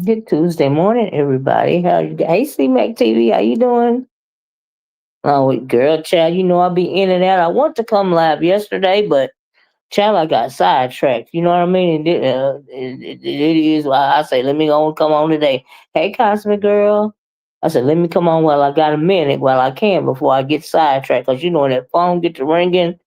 Good Tuesday morning, everybody. How you? Hey, C Mac TV, how you doing? Oh, girl, child, I'll be in and out. I want to come live yesterday, but child, I got sidetracked. You know what I mean? It is why I say, let me go and come on today. Hey, Cosmic Girl. I said, let me come on while I got a minute, while I can, before I get sidetracked. Because when that phone get to ringing,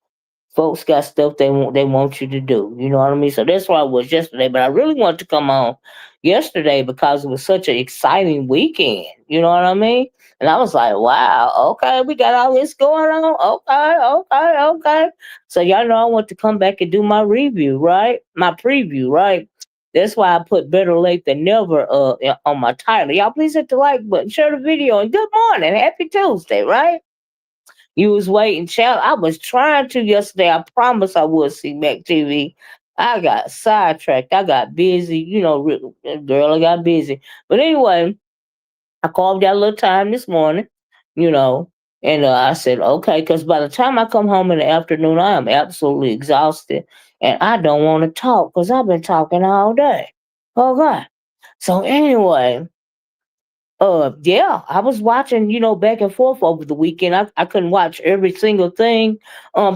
folks got stuff they want you to do. You know what I mean? So that's why I was yesterday. But I really wanted to come on yesterday because it was such an exciting weekend. You know what I mean? And I was like, wow, okay, we got all this going on. Okay. So y'all know I want to come back and do my review, right? My preview, right? That's why I put better late than never on my title. Y'all please hit the like button, share the video, and good morning. Happy Tuesday, right? You was waiting, child. I was trying to yesterday. I promise I would see Mac TV. I got sidetracked. I got busy. Girl, I got busy. But anyway, I carved out a little time this morning, you know, and I said, okay, because by the time I come home in the afternoon, I am absolutely exhausted and I don't want to talk because I've been talking all day. Oh, God. So anyway, yeah, I was watching, back and forth over the weekend. I couldn't watch every single thing.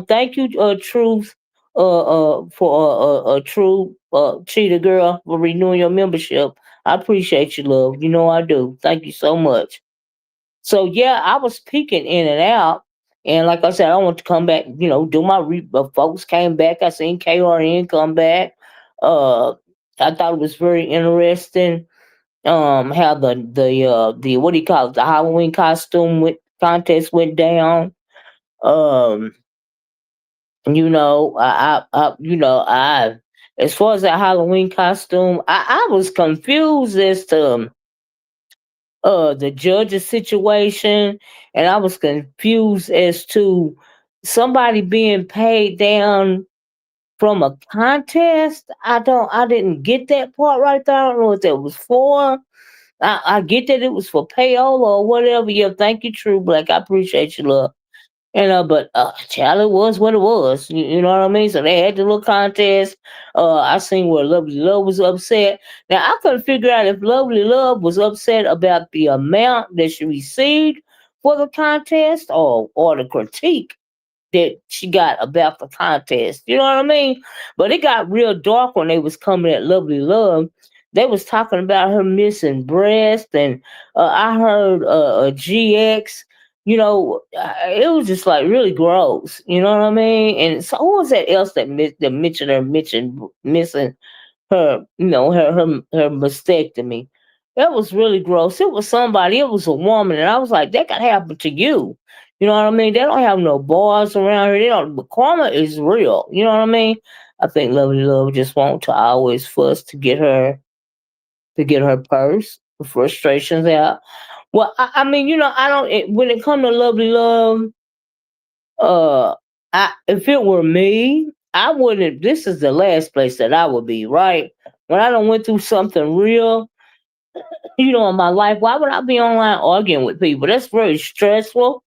Thank you, Truth, for True, Cheetah Girl, for renewing your membership. I appreciate you, love. You know I do. Thank you so much. So yeah, I was peeking in and out, and like I said, I want to come back. Do my folks came back. I seen KRN come back. Uh, I thought it was very interesting how the what do you call it, the Halloween contest went down. um I as far as that Halloween costume, I was confused as to the judge's situation, and I was confused as to somebody being paid down from a contest. I didn't get that part right there. I don't know what that was for. I get that it was for payola or whatever. Yeah, thank you, True Black. I appreciate you, love. But child, it was what it was. You know what I mean? So they had the little contest. I seen where Lovely Love was upset. Now I couldn't figure out if Lovely Love was upset about the amount that she received for the contest, or the critique that she got about the contest. You know what I mean? But it got real dark when they was coming at Lovely Love. They was talking about her missing breast, and I heard a GX. It was just like really gross. You know what I mean? And so who was that else that mentioned her missing her, her mastectomy. That was really gross. It was somebody, it was a woman, and I was like, that could happen to you. You know what I mean? They don't have no bars around here. They don't. But karma is real. You know what I mean? I think Lovely Love just want to always fuss to get her purse, the frustrations out. Well, I mean, I don't. When it comes to Lovely Love, uh, if it were me, I wouldn't. This is the last place that I would be. Right when I don't went through something real, in my life, why would I be online arguing with people? That's very stressful.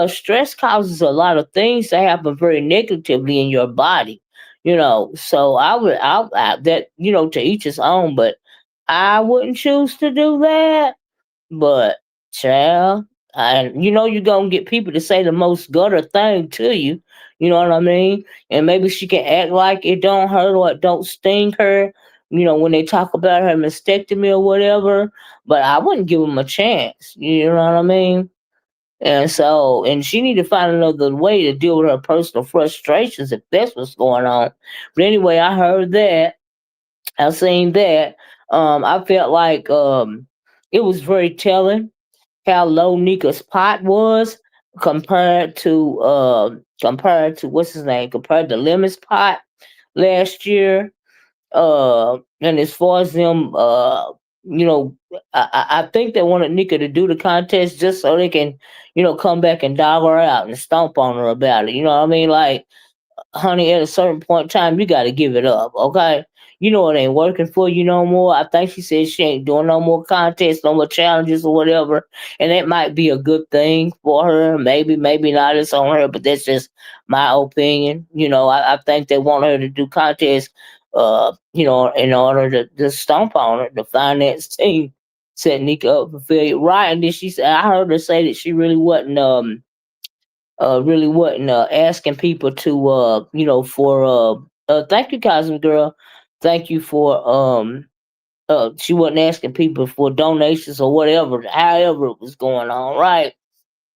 Stress causes a lot of things to happen very negatively in your body. So that to each his own, but I wouldn't choose to do that. But child, you're gonna get people to say the most gutter thing to you. You know what I mean? And maybe she can act like it don't hurt or it don't sting her. When they talk about her mastectomy or whatever. But I wouldn't give them a chance. You know what I mean? And she need to find another way to deal with her personal frustrations if that's what's going on. But anyway, I heard that. I seen that. I felt like it was very telling how low Nika's pot was compared to what's his name, compared to Lemon's pot last year. And as far as them, you know, I think they wanted Nika to do the contest just so they can, come back and dog her out and stomp on her about it. You know what I mean? Like, honey, at a certain point in time, you got to give it up, okay? It ain't working for you no more. I think she said she ain't doing no more contests, no more challenges or whatever. And that might be a good thing for her. Maybe, maybe not. It's on her, but that's just my opinion. I think they want her to do contests in order to stomp on her. The finance team set Nika up for failure. Right, and then she said, I heard her say that she really wasn't asking people to for thank you, Cosmic Girl. Thank you for she wasn't asking people for donations or whatever, however it was going on, right?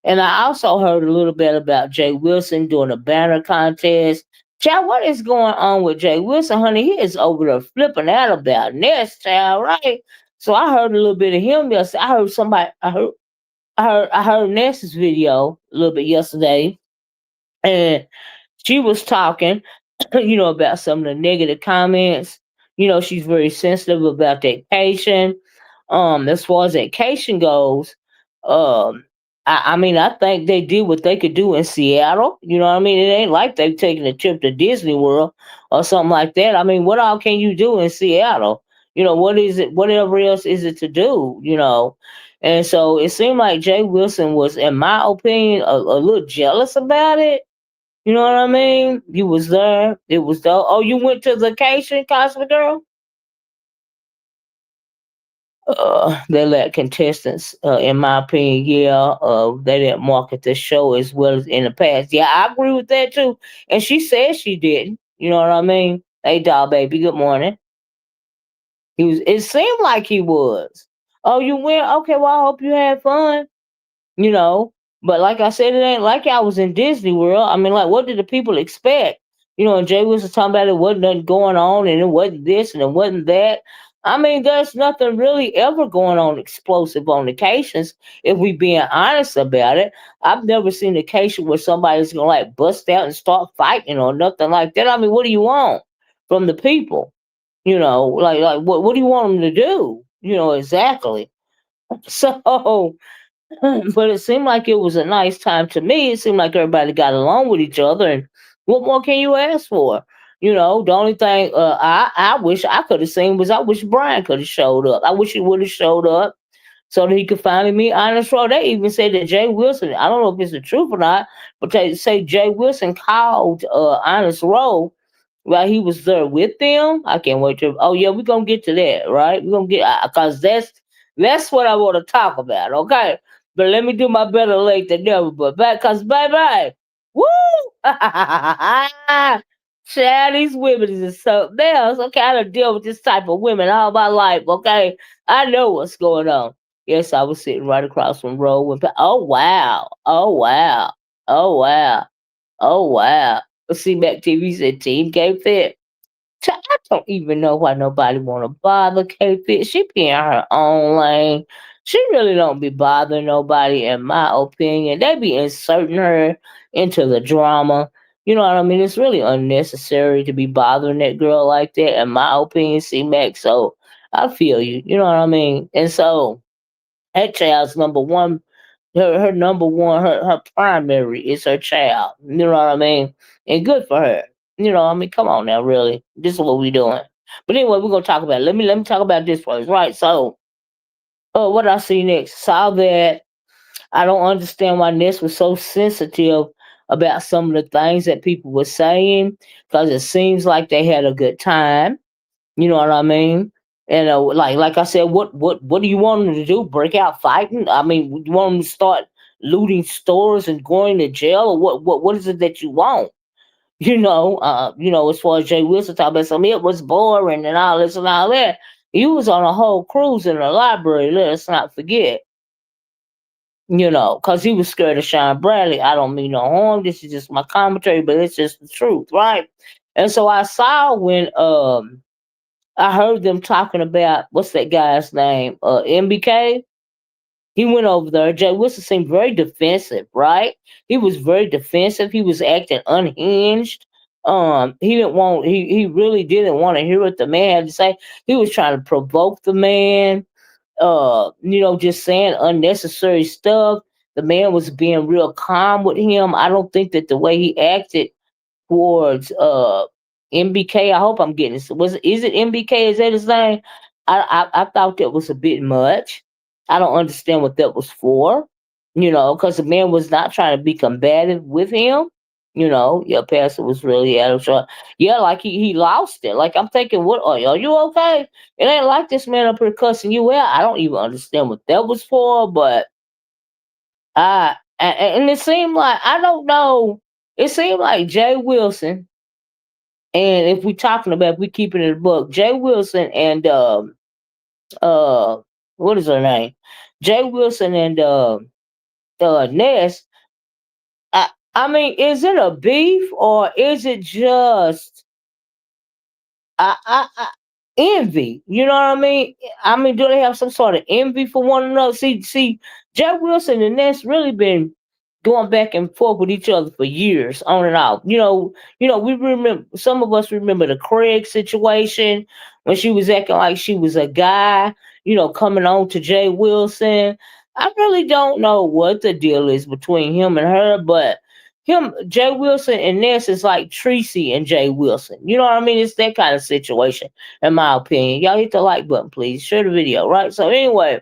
And I also heard a little bit about Jay Wilson doing a banner contest. Child, what is going on with Jay Wilson, honey? He is over there flipping out about Ness, child, right? So I heard a little bit of him yesterday. I heard Ness's video a little bit yesterday, and she was talking, about some of the negative comments. She's very sensitive about education. As far as education goes, um, I mean, I think they did what they could do in Seattle. You know what I mean? It ain't like they've taken a trip to Disney World or something like that. I mean, what all can you do in Seattle? What is it? Whatever else is it to do? And so it seemed like Jay Wilson was, in my opinion, a little jealous about it. You know what I mean? You was there. It was the Oh, you went to vacation, Cosmic Girl? They let contestants, in my opinion, yeah, they didn't market the show as well as in the past. Yeah, I agree with that too. And she said she didn't. You know what I mean? Hey, doll baby, good morning. He was. It seemed like he was. Oh, you went? Okay, well, I hope you had fun. you know. But like I said, it ain't like I was in Disney World. I mean, like, what did the people expect? And Jay was talking about it wasn't nothing going on, and it wasn't this, and it wasn't that. I mean, there's nothing really ever going on explosive on occasions, if we being honest about it. I've never seen a case where somebody's gonna like bust out and start fighting or nothing like that. I mean, what do you want from the people? Like what do you want them to do? Exactly. So but it seemed like it was a nice time to me. It seemed like everybody got along with each other, and what more can you ask for? The only thing I wish I could have seen was I wish Brian could have showed up. I wish he would have showed up so that he could finally meet Honest Row. They even said that Jay Wilson, I don't know if it's the truth or not, but they say Jay Wilson called Honest Row while he was there with them. I can't wait to. Oh yeah, we're gonna get to that, right? We're gonna get because that's what I want to talk about. Okay, but let me do my better late than never. But back, cause bye, woo! Child, these women is something else. Okay, I done deal with this type of women all my life. Okay, I know what's going on. Yes, I was sitting right across from Roe. Oh wow! Oh wow! Oh wow! Oh wow! See, Mac TV said Team K Fit. I don't even know why nobody want to bother K Fit. She be in her own lane. She really don't be bothering nobody, in my opinion. They be inserting her into the drama. You know what I mean? It's really unnecessary to be bothering that girl like that, in my opinion, C Mac. So I feel you. You know what I mean? And so that child's number one, her number one, her primary is her child. You know what I mean? And good for her. I mean, come on now, really. This is what we doing. But anyway, we're gonna talk about it. Let me talk about this first. Right. So what I see next. Saw that I don't understand why Ness was so sensitive about some of the things that people were saying, because it seems like they had a good time. You know what I mean? And like I said, what do you want them to do? Break out fighting? I mean, you want them to start looting stores and going to jail, or what is it that you want? As far as Jay Wilson talking about something, it was boring and all this and all that. You was on a whole cruise in the library. Let us not forget. Because he was scared of Sean Bradley. I don't mean no harm. This is just my commentary, but it's just the truth, right? And so I saw when I heard them talking about what's that guy's name? MBK. He went over there. Jay Wilson seemed very defensive, right? He was very defensive. He was acting unhinged. He didn't want. He really didn't want to hear what the man had to say. He was trying to provoke the man. Just saying unnecessary stuff. The man was being real calm with him. I don't think that the way he acted towards MBK. I hope I'm getting this. Is it MBK? Is that his name? I thought that was a bit much. I don't understand what that was for. Because the man was not trying to be combative with him. Your pastor was really out of shot. Yeah, like he lost it. Like I'm thinking, what are you okay? It ain't like this man up here cussing you out. I don't even understand what that was for, but and it seemed like I don't know. It seemed like Jay Wilson, and if we keeping it a book, Jay Wilson and uh what is her name? Jay Wilson and Ness. I mean, is it a beef or is it just I envy? You know what I mean? I mean, do they have some sort of envy for one another? See, Jeff Wilson and Ness really been going back and forth with each other for years, on and off. We remember, some of us remember the Craig situation when she was acting like she was a guy. Coming on to Jay Wilson. I really don't know what the deal is between him and her, but Jay Wilson and Ness is like Tracy and Jay Wilson. You know what I mean? It's that kind of situation, in my opinion. Y'all hit the like button, please. Share the video, right? So anyway,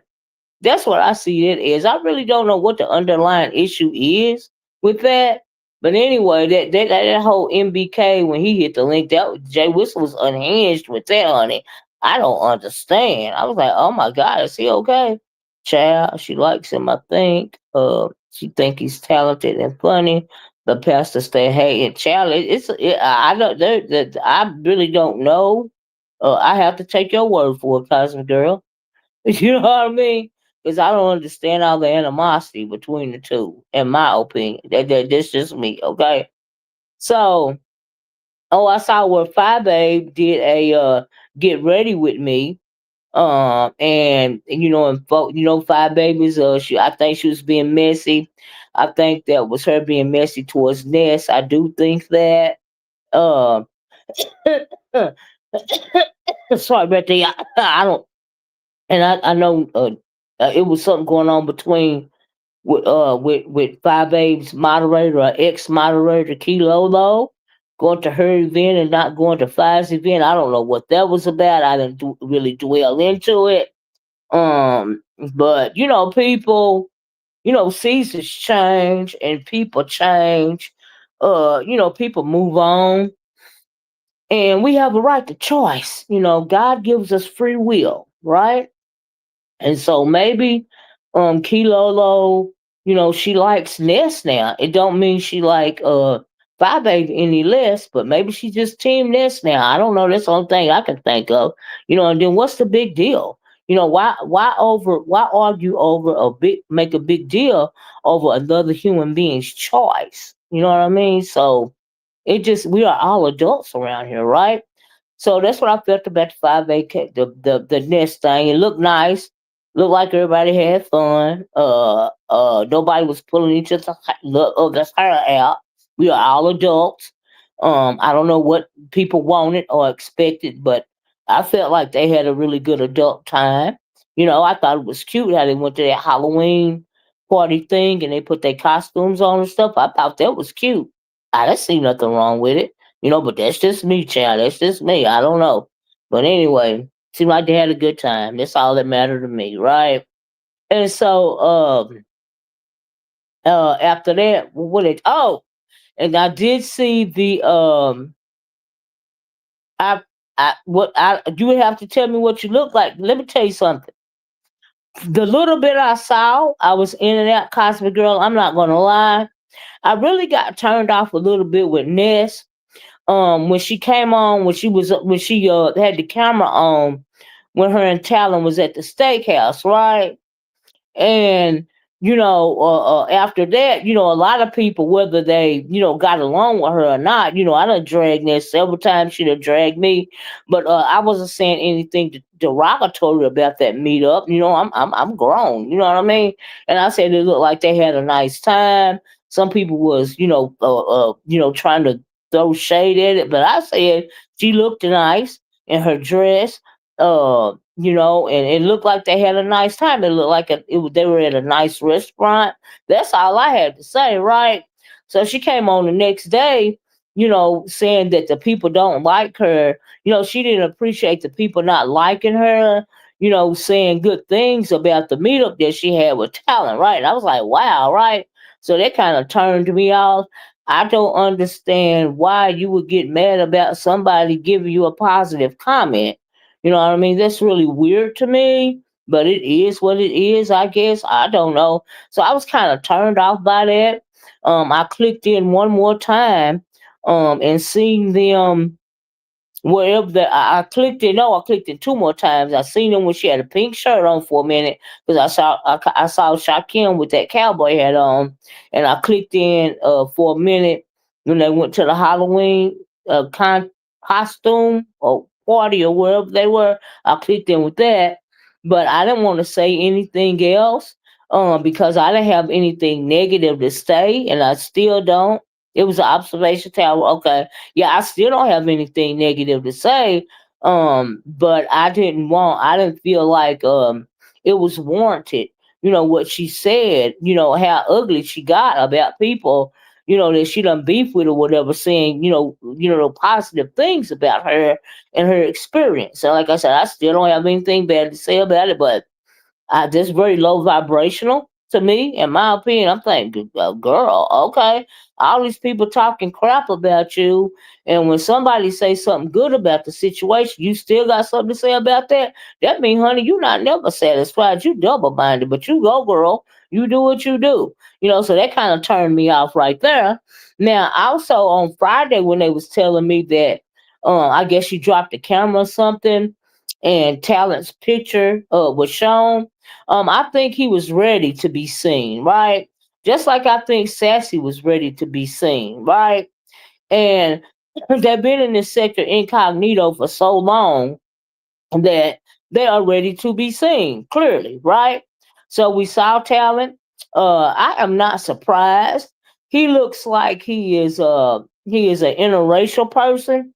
that's what I see it is. I really don't know what the underlying issue is with that. But anyway, that whole MBK when he hit the link, that Jay Wilson was unhinged with that, honey. I don't understand. I was like, oh my God, is he okay? Child, she likes him, I think. She think he's talented and funny. The pastor stay hating. Child, I don't. I really don't know. I have to take your word for it, Cosmic Girl. You know what I mean? Because I don't understand all the animosity between the two, in my opinion. That's just me, okay? So, I saw where Five Babe did a get ready with me. And Five Babies, I think she was being messy. I think that was her being messy towards Ness. I do think that. Um, sorry about that. I don't, and I know it was something going on between with Five Abe's moderator or ex moderator Kilo though, going to her event and not going to Five's event. I don't know what that was about. I didn't really dwell into it. But people, seasons change and people change. People move on, and we have a right to choice. God gives us free will, right? And so maybe Kilolo, she likes Ness now. It don't mean she like Five Baby any less, but maybe she just team Ness now. I don't know. That's the only thing I can think of. And then what's the big deal? Why argue over make a big deal over another human being's choice? You know what I mean? So we are all adults around here, right? So that's what I felt about the 5AK, the nest thing. It looked nice. Looked like everybody had fun. Nobody was pulling each other's hair out. We are all adults. I don't know what people wanted or expected, but I felt like they had a really good adult time. I thought it was cute how they went to that Halloween party thing and they put their costumes on and stuff. I thought that was cute. I didn't see nothing wrong with it. But that's just me, child. That's just me. I don't know. But anyway, seemed like they had a good time. That's all that mattered to me, right? And so after that, and I did see the I you would have to tell me what you look like. Let me tell you something. The little bit I saw, I was in and out Cosmic Girl. I'm not gonna lie. I really got turned off a little bit with Ness when she came on, when she had the camera on, when her and Talon was at the steakhouse, right? And after that, a lot of people, whether they got along with her or not, I done dragged this several times. She done dragged me, but I wasn't saying anything derogatory about that meetup. I'm grown. You know what I mean? And I said it looked like they had a nice time. Some people was trying to throw shade at it, but I said she looked nice in her dress. And it looked like they had a nice time. It looked like they were at a nice restaurant. That's all I had to say, right? So she came on the next day, saying that the people don't like her. She didn't appreciate the people not liking her, saying good things about the meetup that she had with Talent, right? And I was like, wow, right? So that kind of turned me off. I don't understand why you would get mad about somebody giving you a positive comment. You know what I mean? That's really weird to me, but it is what it is, I guess. I don't know. So I was kind of turned off by that. I clicked in one more time and seen them wherever I clicked it. No, I clicked it two more times. I seen them when she had a pink shirt on for a minute because I saw Shakim with that cowboy hat on, and I clicked in for a minute when they went to the Halloween costume or party or wherever they were. I clicked in with that, but I didn't want to say anything else because I didn't have anything negative to say, and I still don't. It was an observation tower. Okay, yeah, I still don't have anything negative to say. But I didn't feel like it was warranted. You know what she said, how ugly she got about people, that she done beef with or whatever, saying, the positive things about her and her experience. And like I said, I still don't have anything bad to say about it, but that's very low vibrational to me, in my opinion. I'm thinking, girl, okay, all these people talking crap about you, and when somebody say something good about the situation, you still got something to say about that. That mean, honey, you not never satisfied. You double minded, but you go, girl. You do what you do. So that kind of turned me off right there. Now, also on Friday when they was telling me that, I guess she dropped the camera or something, and Talent's picture was shown. I think he was ready to be seen, right? Just like I think Sassy was ready to be seen, right? And they've been in this sector incognito for so long that they are ready to be seen, clearly, right? So we saw Talent. I am not surprised. He looks like he is an interracial person.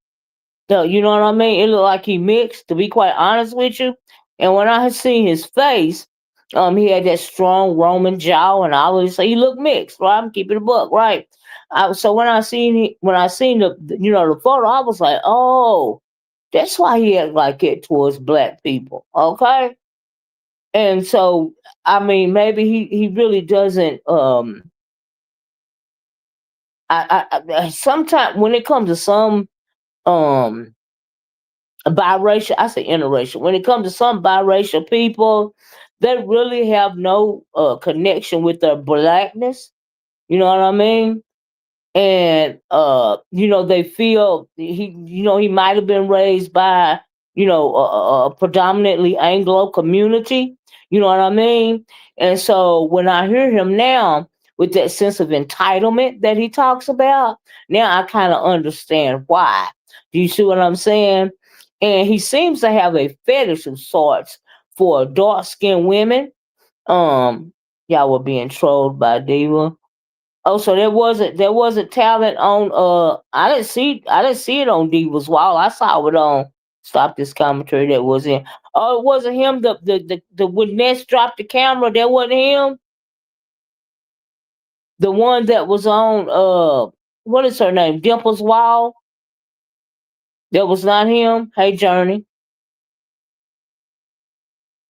So, you know what I mean? It looked like he mixed, to be quite honest with you. And when I had seen his face, he had that strong Roman jaw, and I always say he looked mixed. Right, I'm keeping a book, right? So when I seen the photo, I was like, oh, that's why he act like it towards black people, okay? And so, I mean, maybe he really doesn't. Sometimes when it comes to some um biracial, I say interracial. When it comes to some biracial people, they really have no connection with their blackness. You know what I mean? And they feel he might have been raised by a predominantly Anglo community. You know what I mean? And so when I hear him now with that sense of entitlement that he talks about, now I kind of understand why. Do you see what I'm saying? And he seems to have a fetish of sorts for dark skinned women. um y'all were being trolled by Diva. Oh, so there wasn't talent on. I didn't see it on Diva's wall. I saw it on Stop This Commentary. That was in. Oh, it wasn't him. The when Ness dropped the camera, that wasn't him. The one that was on what is her name? Dimple's wall. That was not him. Hey, Journey.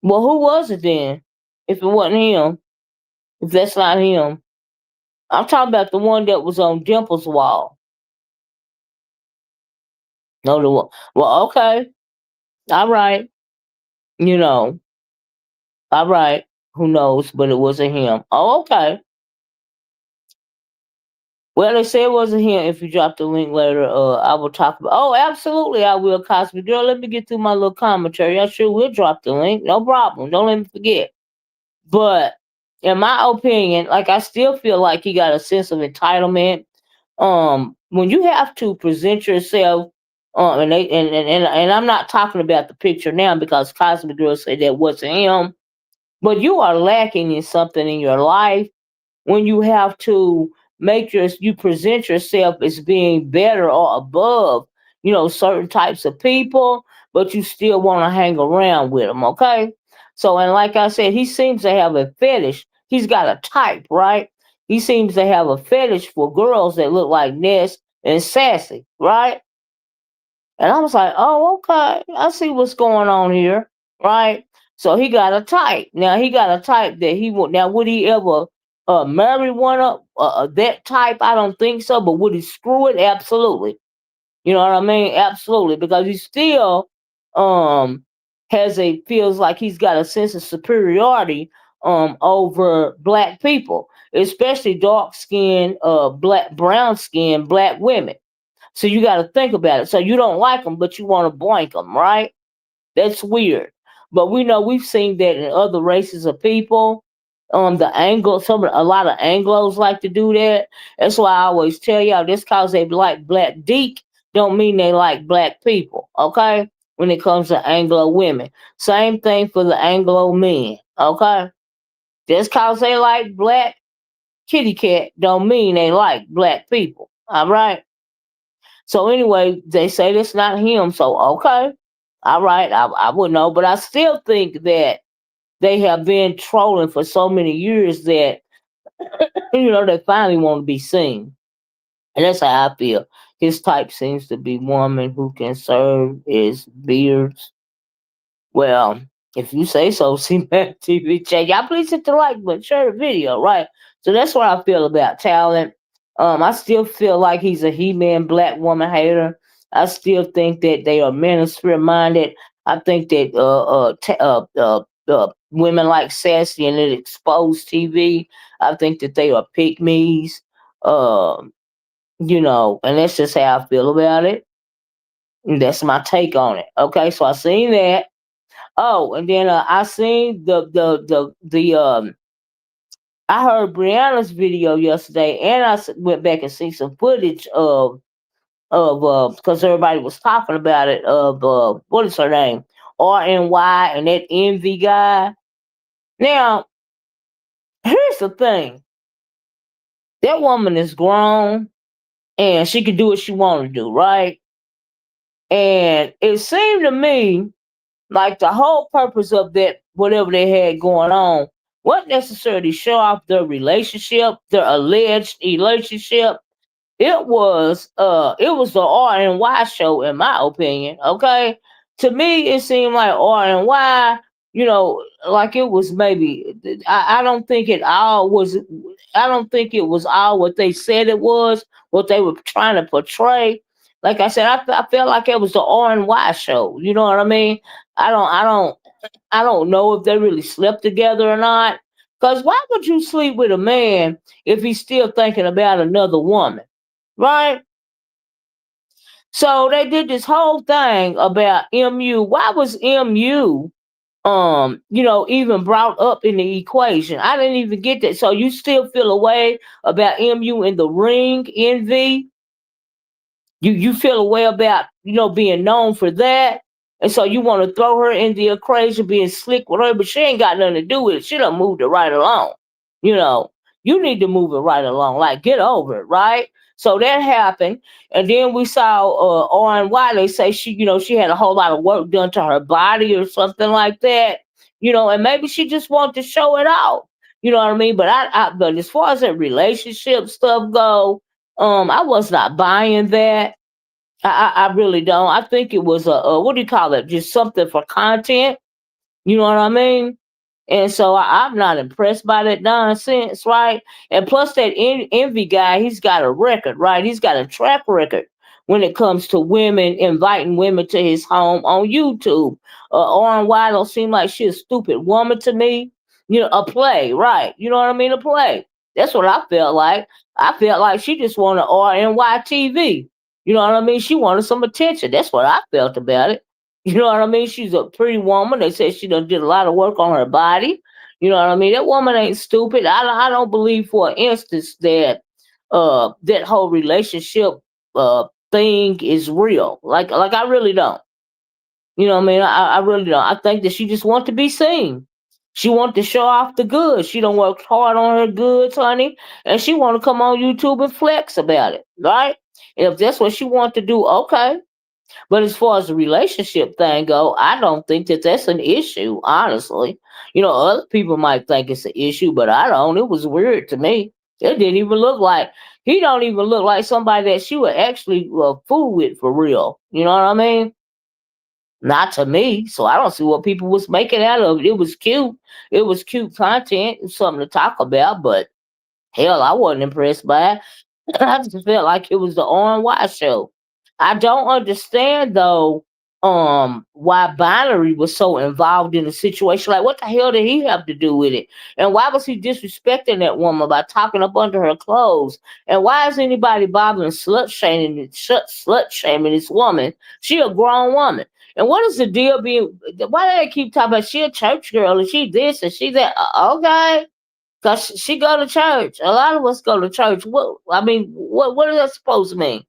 Well, who was it then? If it wasn't him, if that's not him, I'm talking about the one that was on Dimple's wall. No, the one. Well, okay, all right. You know, all right. Who knows? But it wasn't him. Oh, okay. Well, they say it wasn't him. If you drop the link later, I will talk about. Oh, absolutely, I will. Cosby girl, let me get through my little commentary. I sure will drop the link. No problem. Don't let me forget. But in my opinion, like I still feel like he got a sense of entitlement. When you have to present yourself, and I'm not talking about the picture now because Cosby girl said that wasn't him, but you are lacking in something in your life when you have to you present yourself as being better or above, certain types of people, but you still want to hang around with them, okay? So, and like I said, he seems to have a fetish. He's got a type, right? He seems to have a fetish for girls that look like Ness and Sassy, right? And I was like, oh, okay, I see what's going on here, right? So he got a type. Now he got a type that he would. Now would he ever? marry one of that type? I don't think so. But would he screw it? Absolutely. You know what I mean? Absolutely, because he still um has a feels like he's got a sense of superiority over black people, especially dark skinned, black brown skinned black women. So you got to think about it. So you don't like them, but you want to blank them, right? That's weird. But we know we've seen that in other races of people. The Anglo, a lot of Anglos like to do that. That's why I always tell y'all, just cause they like black deek, don't mean they like black people. Okay, when it comes to Anglo women, same thing for the Anglo men. Okay, just cause they like black kitty cat, don't mean they like black people. All right. So anyway, they say that's not him. So okay, all right, I would know, but I still think that they have been trolling for so many years that they finally want to be seen, and that's how I feel. His type seems to be woman who can serve as beards. Well, if you say so, see Mac TV chat. Y'all please hit the like button, share the video, right? So that's what I feel about talent. I still feel like he's a he-man black woman hater. I still think that they are manosphere minded. I think that women like Sassy and it exposed TV. I think that they are pygmies. Um, and that's just how I feel about it. And that's my take on it. Okay, so I seen that. Oh, and then I seen the I heard Brianna's video yesterday, and went back and see some footage of because everybody was talking about it of what is her name, RNY, and that Envy guy. Now, here's the thing: that woman is grown, and she can do what she want to do, right? And it seemed to me like the whole purpose of that, whatever they had going on, wasn't necessarily show off their relationship, their alleged relationship. It was the R and Y show, in my opinion. Okay, to me, it seemed like R&Y. Like it was maybe. I don't think it all was. I don't think it was all what they said it was. What they were trying to portray. Like I said, I felt like it was the R&Y show. You know what I mean? I don't. I don't. I don't know if they really slept together or not. Because why would you sleep with a man if he's still thinking about another woman? Right? So they did this whole thing about MU. Why was MU even brought up in the equation? I didn't even get that. So you still feel a way about MU in the ring, Envy? You feel a way about being known for that, and so you want to throw her in the equation, being slick with her, but she ain't got nothing to do with it. She done moved it right along. You know, you need to move it right along, like get over it, right? So that happened, and then we saw RNY. They say she had a whole lot of work done to her body or something like that. And maybe she just wanted to show it off. You know what I mean? But as far as that relationship stuff go, I was not buying that. I really don't. I think it was a what do you call it? Just something for content. You know what I mean? And so I'm not impressed by that nonsense, right? And plus, that Envy guy, he's got a record, right? He's got a track record when it comes to women, inviting women to his home on YouTube. RNY don't seem like she's a stupid woman to me. A play, right? You know what I mean? A play. That's what I felt like. I felt like she just wanted RNY TV. You know what I mean? She wanted some attention. That's what I felt about it. You know what I mean? She's a pretty woman. They say she done did a lot of work on her body. You know what I mean? That woman ain't stupid. I don't believe for an instance that that whole relationship thing is real. Like I really don't. You know what I mean? I really don't. I think that she just wants to be seen. She wants to show off the goods. She don't work hard on her goods, honey, and she want to come on YouTube and flex about it, right? And if that's what she wants to do, okay. But as far as the relationship thing go, I don't think that that's an issue, honestly. Other people might think it's an issue, but I don't. It was weird to me. It didn't even look like he don't even look like somebody that she would actually fool with for real. You know what I mean? Not to me. So I don't see what people was making out of it. It was cute. It was cute content. It was something to talk about, but Hell, I wasn't impressed by it. I just felt like it was the on show. I don't understand though, why Binary was so involved in the situation. Like, what the hell did he have to do with it? And why was he disrespecting that woman by talking up under her clothes? And why is anybody bothering slut shaming this woman? She a grown woman. And what is the deal being? Why do they keep talking about she a church girl and she this and she that? Okay, cause she go to church. A lot of us go to church. What I mean, what is that supposed to mean?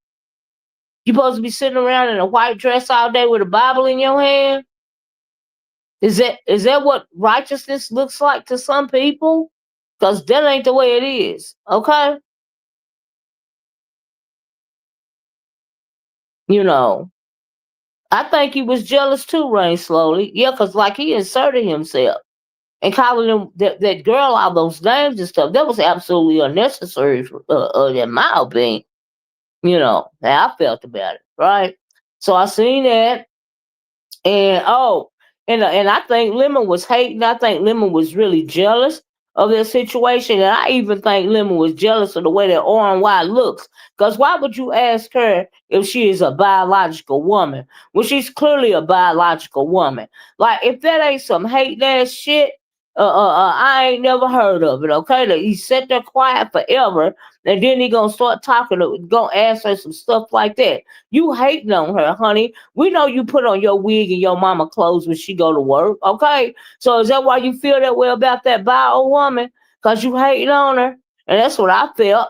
You supposed to be sitting around in a white dress all day with a Bible in your hand? Is that what righteousness looks like to some people? Cause that ain't the way it is. Okay, you know. I think he was jealous too, Rain Slowly. Yeah, cause like he inserted himself and calling them that girl all those names and stuff. That was absolutely unnecessary, in my opinion. How I felt about it, right? So I seen that, and and I think Lemon was hating. I think Lemon was really jealous of their situation, and I even think Lemon was jealous of the way that RY looks. Because why would you ask her if she is a biological woman when she's clearly a biological woman? Like, if that ain't some hating ass shit, I ain't never heard of it. Okay, that he sat there quiet forever, and then he gonna start talking, gonna ask her some stuff like that. You hating on her, honey. We know you put on your wig and your mama clothes when she go to work. Okay, so is that why you feel that way about that bio woman? Cause you hating on her, and that's what I felt.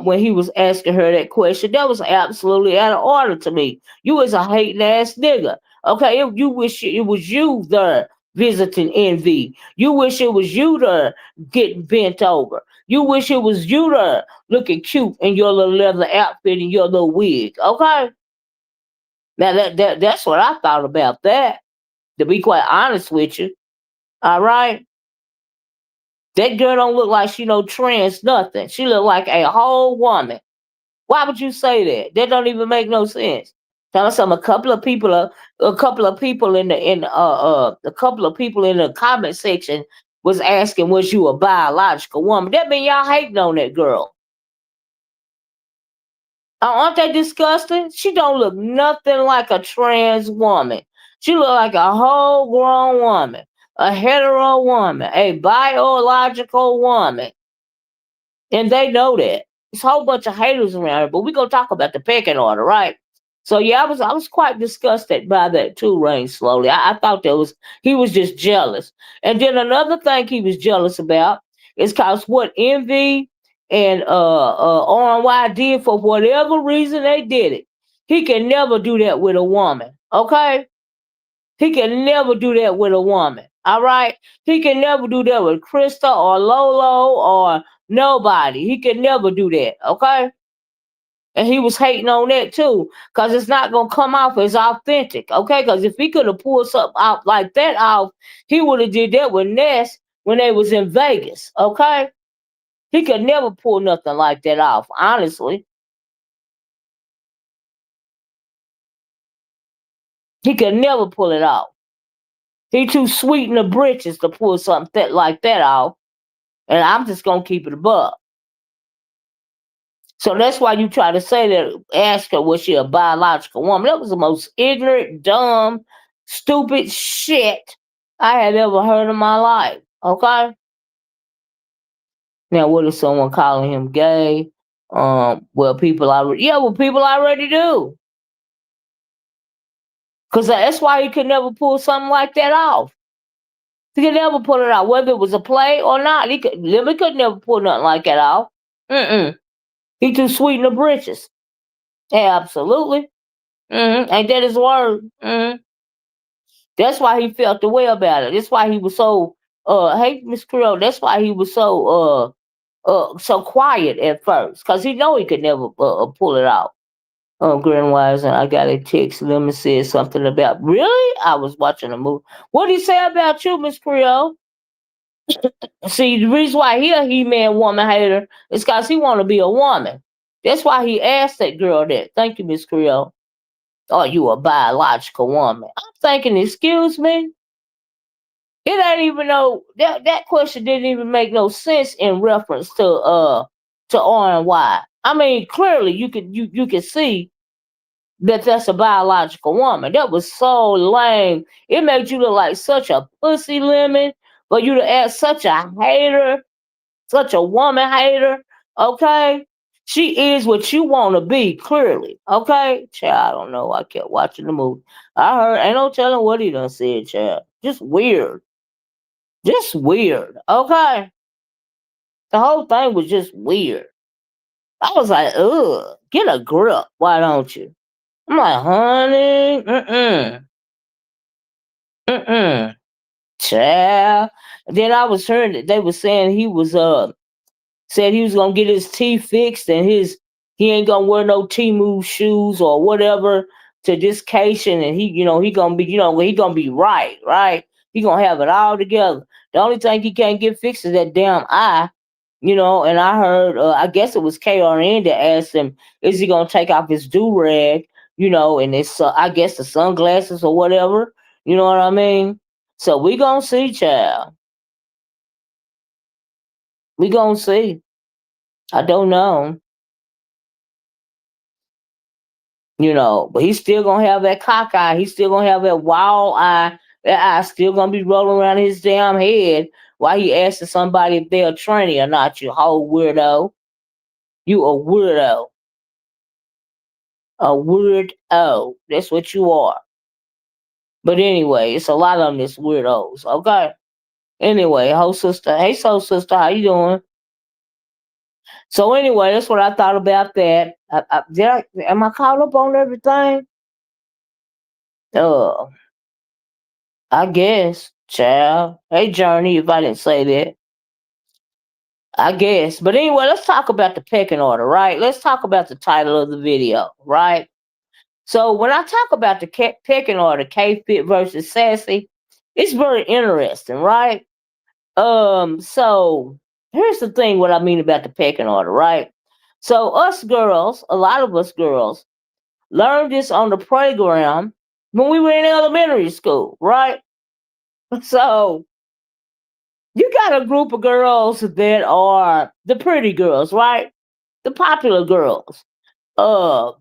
When he was asking her that question, that was absolutely out of order to me. You was a hating ass nigga. Okay, if you wish it was you there visiting envy. You wish it was you there getting bent over. You wish it was you there looking cute in your little leather outfit and your little wig. Okay, now that's what I thought about that. To be quite honest with you, all right, that girl don't look like she no trans nothing. She look like a whole woman. Why would you say that? That don't even make no sense. Tell us some a couple of people a couple of people in the comment section was asking, was you a biological woman? That mean y'all hating on that girl. Aren't they disgusting? She don't look nothing like a trans woman. She look like a whole grown woman, a hetero woman, a biological woman. And they know that. There's a whole bunch of haters around here, but we're gonna talk about the pecking order, right? So yeah, I was quite disgusted by that too, Rain Slowly. I thought that was he was just jealous. And then another thing he was jealous about is cause what Envy and RY did for whatever reason they did it. He can never do that with a woman. Okay? He can never do that with a woman. All right? He can never do that with Krista or Lolo or nobody. He can never do that. Okay? And he was hating on that too. Cause it's not gonna come off as authentic. Okay? Cause if he could have pulled something out like that off, he would have did that with Ness when they was in Vegas. Okay? He could never pull nothing like that off, honestly. He could never pull it off. He too sweet in the britches to pull something like that off. And I'm just gonna keep it above. So that's why you try to say that, ask her, was she a biological woman? That was the most ignorant, dumb, stupid shit I had ever heard in my life. Okay? Now, what is someone calling him gay? People already do. Because that's why he could never pull something like that off. He could never pull it out, whether it was a play or not. He could never pull nothing like that off. Mm-mm. He too sweet in the britches. Yeah, absolutely. Ain't that his word? That's why he felt the way about it. That's why he was so hey Miss Creole, that's why he was so quiet at first. Cause he know he could never pull it out. Grandwise, and I got a text. Lemon said something about really? I was watching a movie. What did he say about you, Miss Creole? See, the reason why he a He-Man woman hater is cause he wanna be a woman. That's why he asked that girl that. Thank you, Miss Creole. Are you a biological woman? I'm thinking, excuse me? It ain't even no that question didn't even make no sense in reference to R and Y. I mean, clearly you could see that that's a biological woman. That was so lame. It made you look like such a pussy lemon for you to ask such a hater, such a woman hater. Okay, she is what you want to be. Clearly, okay. Child, I don't know. I kept watching the movie. I heard ain't no telling what he done said. Child, just weird. Just weird. Okay. The whole thing was just weird. I was like, ugh, get a grip. Why don't you? I'm like, honey, mm-mm, child. Then I was hearing that they were saying he was said he was gonna get his teeth fixed and he ain't gonna wear no T-move shoes or whatever to this occasion, and he gonna be he gonna be right. He gonna have it all together. The only thing he can't get fixed is that damn eye. And I heard, I guess it was KRN that asked him, is he gonna take off his do rag, and it's, I guess the sunglasses or whatever. You know what I mean? So we gonna see, child. We gonna see. I don't know, but he's still gonna have that cock eye. He's still gonna have that wild eye. That eye still gonna be rolling around his damn head while he asking somebody if they're a tranny or not. You whole weirdo. You a weirdo. A weirdo. That's what you are. But anyway, it's a lot of them that's weirdos. Okay. Anyway, whole sister. Hey, soul sister, how you doing? So anyway, that's what I thought about that. Am I caught up on everything? Uh, I guess, child. Hey, Journey, if I didn't say that, I guess. But anyway, let's talk about the pecking order, right? Let's talk about the title of the video, right? So when I talk about the pecking order, K Fit versus Sassy, it's very interesting, right? So here's the thing what I mean about the pecking order, right? So us girls, a lot of us girls, learned this on the playground when we were in elementary school, right? So you got a group of girls that are the pretty girls, right? The popular girls. Uh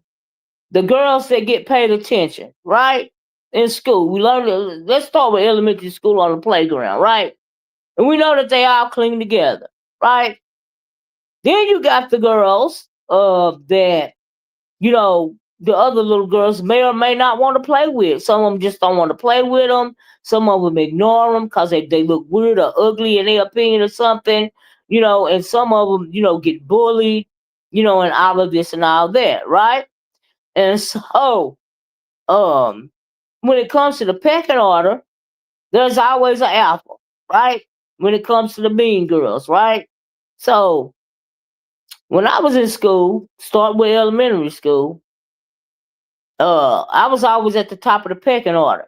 the girls that get paid attention, right? In school. We learned let's start with elementary school on the playground, right? And we know that they all cling together, right? Then you got the girls that, the other little girls may or may not want to play with. Some of them just don't want to play with them. Some of them ignore them because they look weird or ugly in their opinion or something, and some of them, get bullied, and all of this and all that, right? And so, um, when it comes to the pecking order, there's always an alpha, right? When it comes to the mean girls, right? So, when I was in school, start with elementary school, I was always at the top of the pecking order.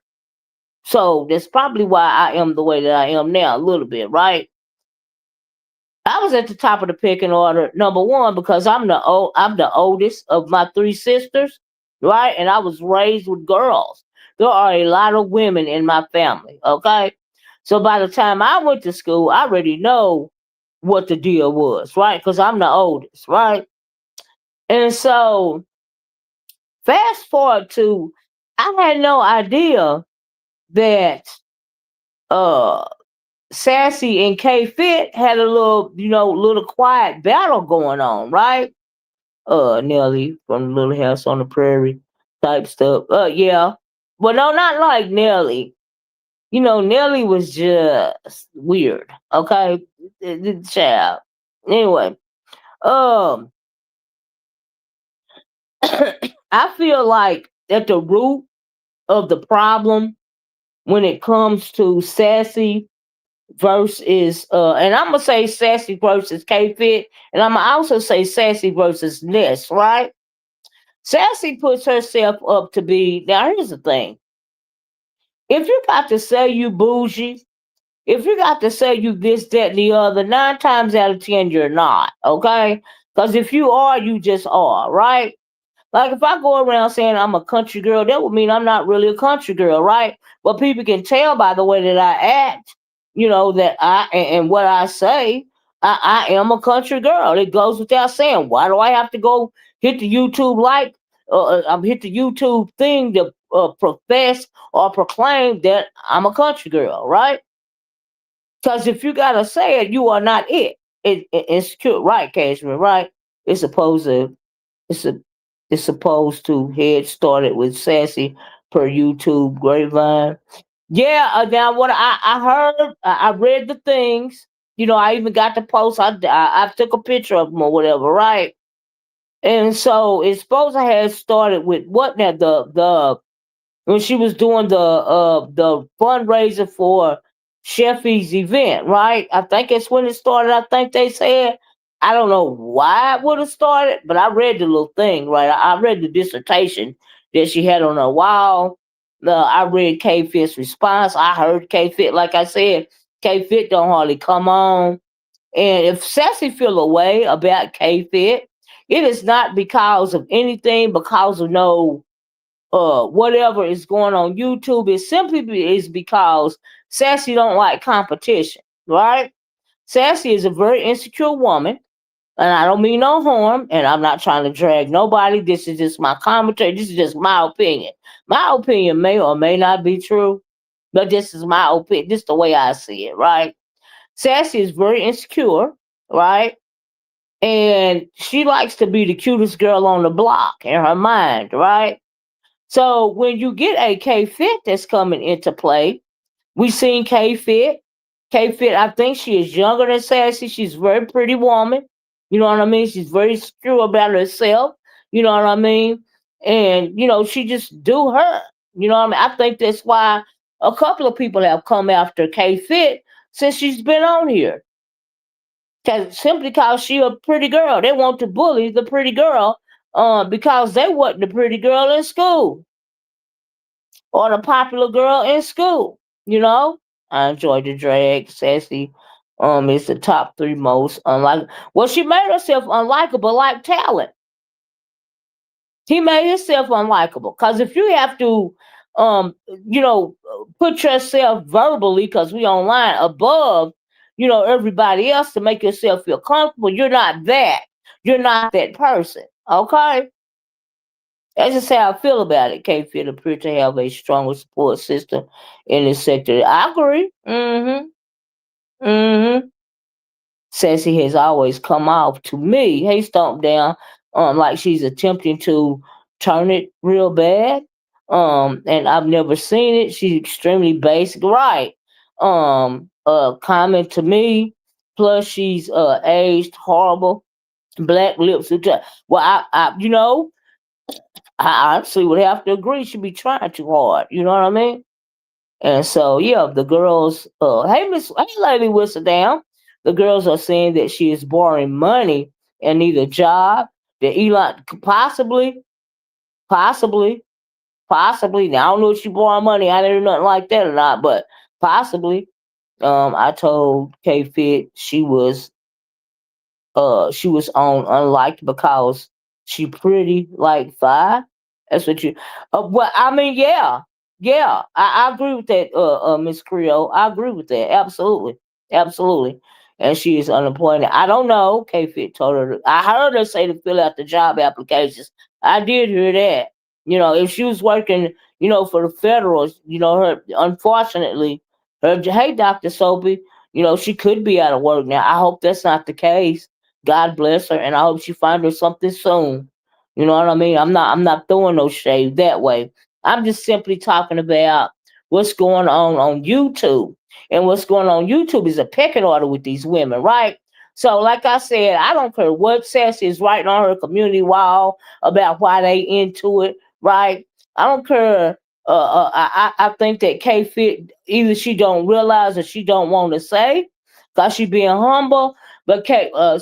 So that's probably why I am the way that I am now, a little bit, right? I was at the top of the pecking order, number one, because I'm the oldest of my three sisters, right? And I was raised with girls. There are a lot of women in my family, okay? So by the time I went to school, I already know what the deal was, right? Because I'm the oldest, right? And so fast forward to, I had no idea that uh Sassy and K Fit had a little quiet battle going on, right? Nelly from Little House on the Prairie type stuff. Yeah. But no, not like Nelly. Nelly was just weird. Okay. The child. Anyway, um I feel like at the root of the problem when it comes to Sassy versus and I'm gonna say Sassy versus K Fit, and I'm gonna also say Sassy versus Ness, right? Sassy puts herself up to be, now here's the thing. If you got to say you bougie, if you got to say you this, that, and the other, 9 times out of 10 you're not, okay? Because if you are, you just are, right? Like if I go around saying I'm a country girl, that would mean I'm not really a country girl, right? But people can tell by the way that I act that and what I say, I am a country girl. It goes without saying. Why do I have to go hit the YouTube hit the YouTube thing to profess or proclaim that I'm a country girl, right? Because if you gotta say it, you are not it. It's cute, right, Cashmere? Right? It's supposed to. It's a. It's supposed to head started with sassy per YouTube grapevine. Yeah. Now what I heard, I read the things. I even got the post. I took a picture of them or whatever, right? And so it's supposed to have started with what now? The when she was doing the fundraiser for Sheffy's event, right? I think it's when it started. I think they said. I don't know why it would have started, but I read the little thing, right? I read the dissertation that she had on her wall. I read K Fit's response. I heard K Fit, like I said, K Fit don't hardly come on. And if Sassy feel a way about K Fit, it is not because of anything, because of no whatever is going on YouTube. It simply is because Sassy don't like competition, right? Sassy is a very insecure woman, and I don't mean no harm, and I'm not trying to drag nobody. This is just my commentary. This is just my opinion. My opinion may or may not be true, but this is my opinion. This is the way I see it, right? Sassy is very insecure, right? And she likes to be the cutest girl on the block in her mind, right? So when you get a K Fit that's coming into play, we seen K Fit. K Fit, I think she is younger than Sassy. She's a very pretty woman. You know what I mean? She's very secure about herself. You know what I mean? And she just do her. You know what I mean? I think that's why a couple of people have come after K Fit since she's been on here. Simply because she a pretty girl. They want to bully the pretty girl because they wasn't the pretty girl in school or the popular girl in school. You know, I enjoyed the drag. Sassy, is the top three most unlike. Well, she made herself unlikable like talent. He made himself unlikable because if you have to, um, put yourself verbally because we online above, everybody else to make yourself feel comfortable, you're not that. You're not that person. Okay. That's just how I feel about it. Can't feel appear to have a stronger support system in this sector. I agree. Mm-hmm. Sassy has always come off to me, hey Stomp Down, like she's attempting to turn it real bad. And I've never seen it. She's extremely basic, right? Comment to me. Plus, she's aged horrible. Black lips. Well, I honestly would have to agree. She'd be trying too hard. You know what I mean? And so, yeah, the girls, hey, Lady Whistle Down. The girls are saying that she is borrowing money and need a job. That Elon possibly, possibly. Now, I don't know if she borrowed money. I didn't know nothing like that or not, but possibly. I told K Fit she was on unliked because she pretty like five. That's what you. Well, I mean, yeah, yeah, I agree with that, Miss Creole. I agree with that. Absolutely, absolutely. And she is unemployed. I don't know. K Fit told her. I heard her say to fill out the job applications. I did hear that. If she was working, for the federals, her unfortunately, her hey, Doctor Soapy, she could be out of work now. I hope that's not the case. God bless her, and I hope she finds her something soon. You know what I mean? I'm not throwing no shade that way. I'm just simply talking about what's going on YouTube. And what's going on YouTube is a pecking order with these women, right? So, like I said, I don't care what Sassy is writing on her community wall about why they into it, right? I don't care. I think that K Fit either she don't realize or she don't want to say because she being humble, but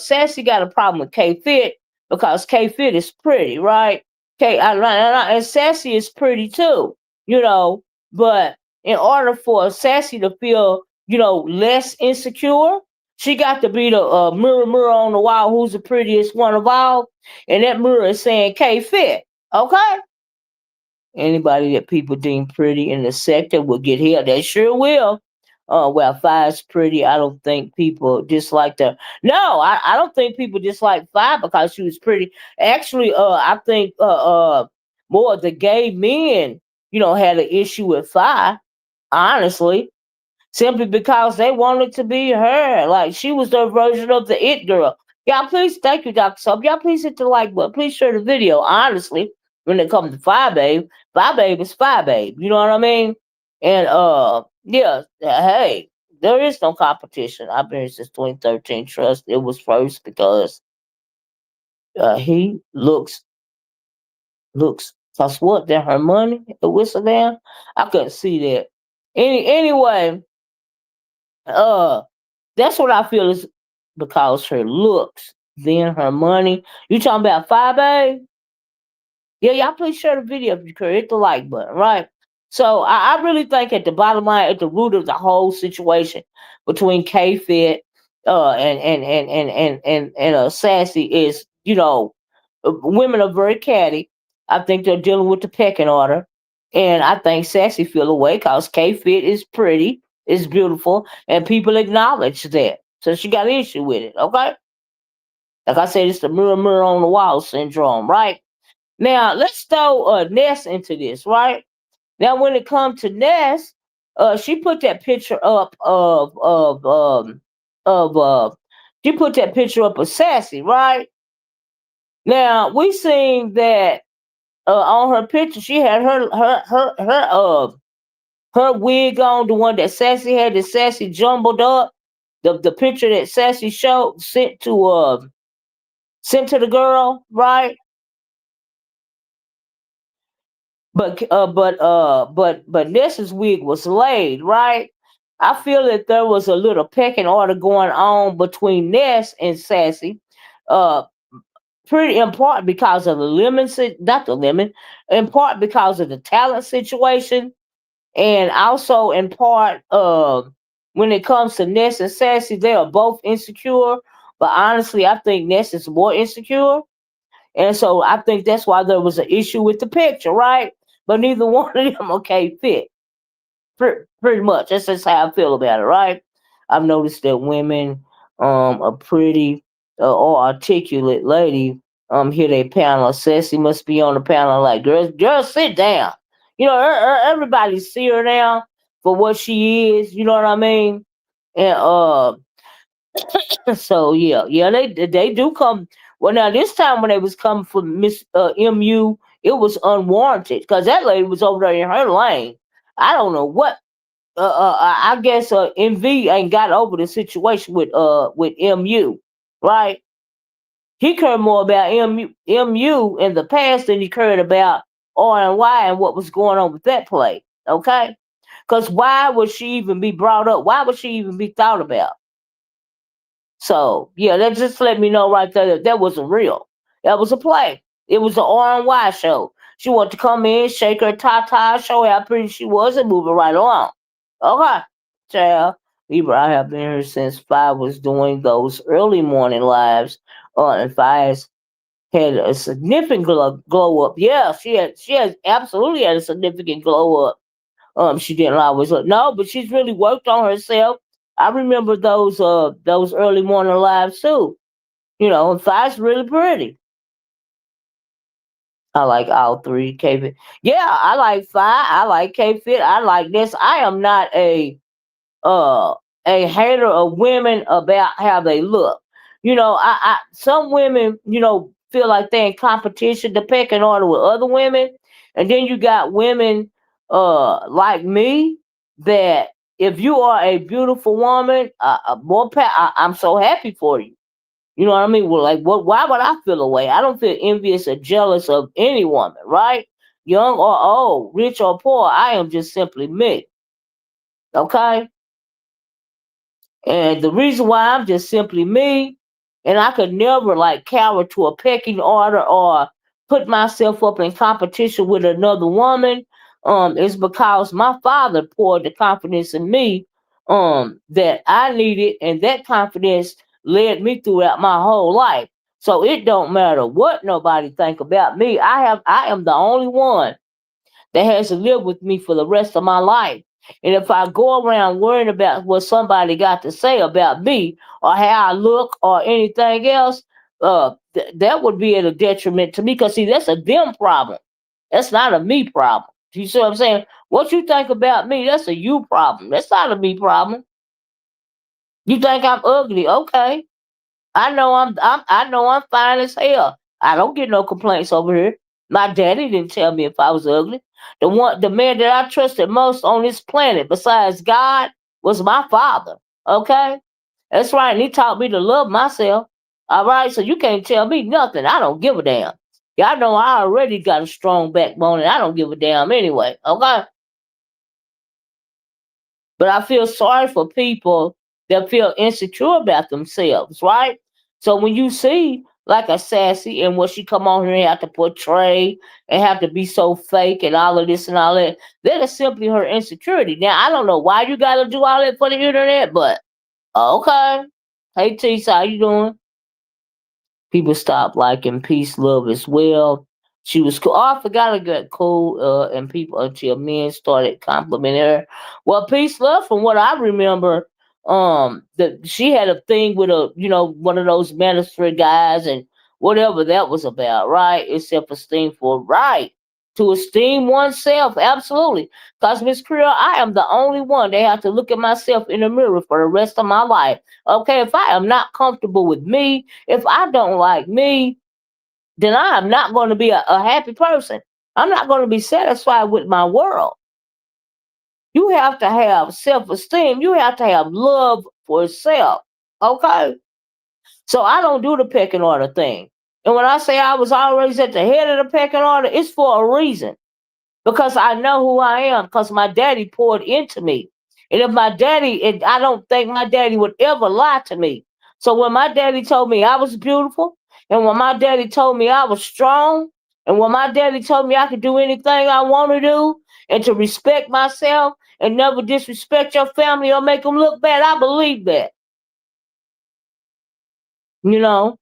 Sassy got a problem with K Fit because K Fit is pretty, right? And Sassy is pretty too, you know. But in order for Sassy to feel, less insecure, she got to be the mirror on the wall. Who's the prettiest one of all? And that mirror is saying K Fit. Okay. Anybody that people deem pretty in the sector will get here. They sure will. well, Five's pretty. I don't think people disliked her. No, I don't think people disliked Five because she was pretty. Actually, I think more of the gay men, had an issue with Five. Honestly, simply because they wanted to be her. Like she was their version of the it girl. Y'all, please, thank you, Dr. Sub. Y'all, please hit the like button. Please share the video. Honestly, when it comes to Five Babe is Five Babe. You know what I mean? And yeah, hey, there is no competition. I've been here since 2013. Trust it was first because he looks. Cause what? That her money, the whistle down. I couldn't see that. Anyway, uh that's what I feel is because her looks, then her money. You talking about Five A? Yeah, y'all please share the video if you could. Hit the like button, right? So I really think at the bottom line, at the root of the whole situation between K Fit and Sassy is, women are very catty. I think they're dealing with the pecking order. And I think Sassy feel away because K Fit is pretty, is beautiful, and people acknowledge that. So she got an issue with it, okay? Like I said, it's the mirror on the wall syndrome, right? Now let's throw Ness into this, right? Now when it comes to Ness, she put that picture up of she put that picture up of Sassy, right? Now we seen that on her picture she had her wig on, the one that Sassy had, that Sassy jumbled up. The picture that Sassy showed sent to the girl, right? But Nessa's wig was laid, right? I feel that there was a little pecking order going on between Ness and Sassy. Uh Pretty important because of the not the lemon, in part because of the talent situation, and also in part when it comes to Ness and Sassy, they are both insecure. But honestly, I think Ness is more insecure. And so I think that's why there was an issue with the picture, right? But neither one of them okay fit. Pretty much. That's just how I feel about it, right? I've noticed that women, a pretty or articulate lady, hear they panel. Sassy must be on the panel like, girls, sit down. Everybody see her now for what she is. You know what I mean? And so yeah, they do come. Well, now this time when they was coming for Miss Mu, it was unwarranted because that lady was over there in her lane. I don't know what. I guess MV ain't got over the situation with Mu, right? He cared more about Mu in the past than he cared about R and what was going on with that play. Okay, because why would she even be brought up? Why would she even be thought about? So yeah, that just let me know right there that wasn't real. That was a play. It was an R&Y show. She wanted to come in, shake her ta, show how pretty she was, and move it right along. Okay, child. Libra, I have been here since Five was doing those early morning lives. And Five's had a significant glow up. Yeah, she has absolutely had a significant glow up. She didn't always look. No, but she's really worked on herself. I remember those early morning lives too. And Five's really pretty. I like all three. K Fit. Yeah, I like Five. I like K Fit. I like this. I am not uh a hater of women about how they look. Some women, feel like they're in competition to pick an order with other women. And then you got women like me that if you are a beautiful woman, I'm so happy for you. You know what I mean? Well, like, why would I feel away? I don't feel envious or jealous of any woman, right? Young or old, rich or poor, I am just simply me. Okay? And the reason why I'm just simply me, and I could never like cower to a pecking order or put myself up in competition with another woman, is because my father poured the confidence in me, that I needed, and that confidence led me throughout my whole life. So it don't matter what nobody think about me. I am the only one that has to live with me for the rest of my life. And if I go around worrying about what somebody got to say about me or how I look or anything else, that would be at a detriment to me. Because see, that's a them problem. That's not a me problem. You see what I'm saying? What you think about me, that's a you problem. That's not a me problem. You think I'm ugly? Okay. I know I'm fine as hell. I don't get no complaints over here. My daddy didn't tell me if I was ugly. The man that I trusted most on this planet, besides God, was my father. Okay? That's right. And he taught me to love myself. All right. So you can't tell me nothing. I don't give a damn. Y'all know I already got a strong backbone and I don't give a damn anyway. Okay. But I feel sorry for people that feel insecure about themselves, right? So when you see like a Sassy and what she come on here and have to portray and have to be so fake and all of this and all that is simply her insecurity. Now I don't know why you gotta do all that for the internet, but okay. Hey Tisa, how you doing? People stopped liking peace, love as well. She was cool. Oh, I forgot to get cool. And people until men started complimenting her. Well, peace, love, from what I remember, that she had a thing with one of those ministry guys and whatever that was about, right? It's self-esteem for right to esteem oneself, absolutely. Because Miss Creole, I am the only one that have to look at myself in the mirror for the rest of my life. Okay, if I am not comfortable with me, if I don't like me, then I am not going to be a happy person. I'm not going to be satisfied with my world. You have to have self esteem. You have to have love for self. Okay? So I don't do the pecking order thing. And when I say I was always at the head of the pecking order, it's for a reason. Because I know who I am, because my daddy poured into me. And if my daddy, and I don't think my daddy would ever lie to me. So when my daddy told me I was beautiful, and when my daddy told me I was strong, and when my daddy told me I could do anything I want to do, and to respect myself and never disrespect your family or make them look bad, I believe that. You know,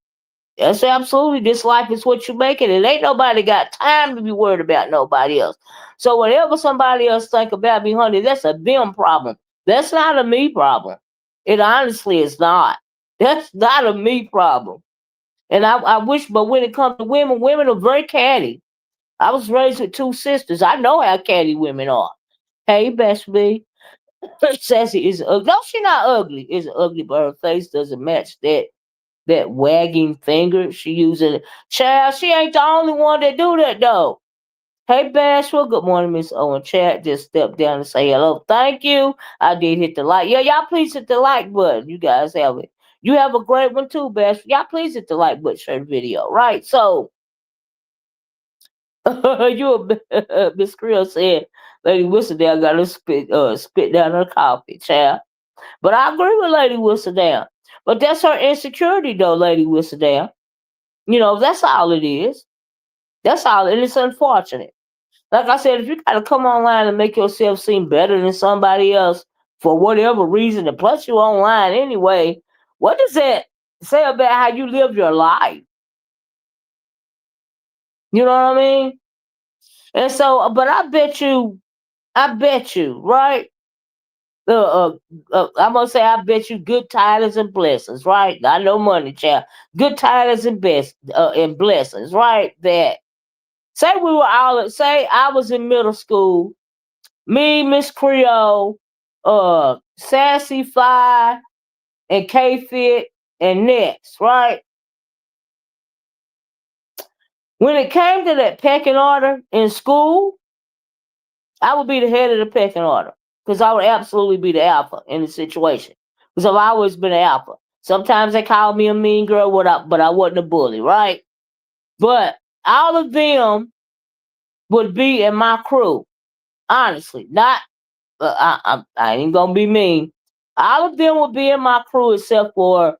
Yes, absolutely. This life is what you make it. And ain't nobody got time to be worried about nobody else. So whatever somebody else think about me, honey, that's a them problem. That's not a me problem. It honestly is not. That's not a me problem. And I wish, but when it comes to women, women are very catty. I was raised with two sisters. I know how catty women are. Hey, best B. Sassy is ugly. No, she not ugly. Is ugly, but her face doesn't match that wagging finger she using. Child, she ain't the only one that do that though. Hey Bashful, good morning, Miss Owen. Chat just stepped down and say hello. Thank you. I did hit the like. Yeah, y'all please hit the like button. You guys have it. You have a great one too, Bashful. Y'all please hit the like button, share the video. Right. So Miss Creel said Lady Whistledown got to spit down her coffee, child. But I agree with Lady Whistledown. But that's her insecurity though, Lady Whistledown. That's all it is. That's all, and it's unfortunate. Like I said, if you gotta come online and make yourself seem better than somebody else for whatever reason, and plus you online anyway, what does that say about how you live your life? You know what I mean? And so, but I bet you, right? I'm gonna say, I bet you good tidings and blessings, right? Not no money, child. Good tidings and and blessings, right? That say I was in middle school, me, Miss Creole, Sassy Fly, and K Fit and Next, right? When it came to that pecking order in school, I would be the head of the pecking order. Because I would absolutely be the alpha in the situation. Because I've always been an alpha. Sometimes they call me a mean girl, but I wasn't a bully, right? But all of them would be in my crew. Honestly, not I ain't gonna be mean. All of them would be in my crew except for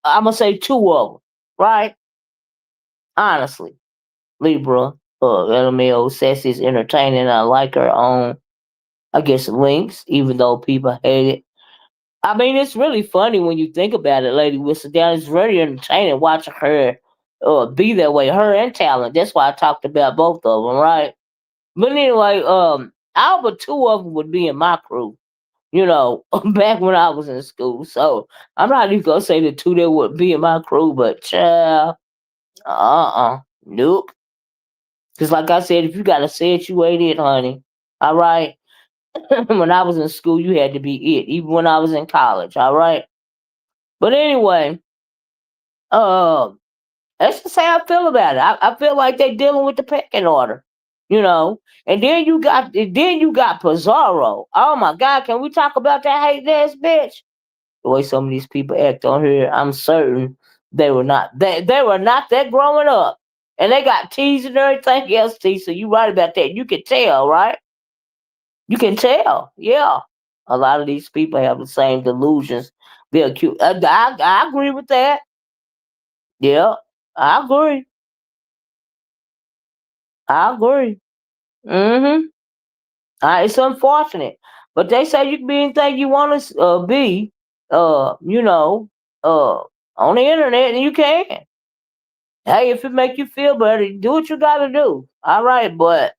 I'm gonna say two of them, right? Honestly, Libra, LMAO says is entertaining. I like her on, I guess, links, even though people hate it. I mean, it's really funny when you think about it, Lady Whistledown. It's very entertaining watching her be that way, her and Talent. That's why I talked about both of them, right? But anyway, all but two of them would be in my crew. You know, back when I was in school. So I'm not even gonna say the two that would be in my crew, but child, nope. Because like I said, if you gotta say it, you ain't it, honey. All right. When I was in school, you had to be it. Even when I was in college. All right. But anyway, uh, that's just how I feel about it. I feel like they dealing with the pecking order, you know. And then you got Pizarro. Oh my God, can we talk about that hate ass bitch? The way some of these people act on here, I'm certain they were not that growing up. And they got teased and everything else, T. So you right about that. You can tell, right? You can tell. Yeah. A lot of these people have the same delusions. They're cute. I agree with that. Yeah. I agree. I agree. Mm-hmm. It's unfortunate. But they say you can be anything you want to be, you know, uh, on the internet, and you can. Hey, if it make you feel better, do what you gotta do. All right, but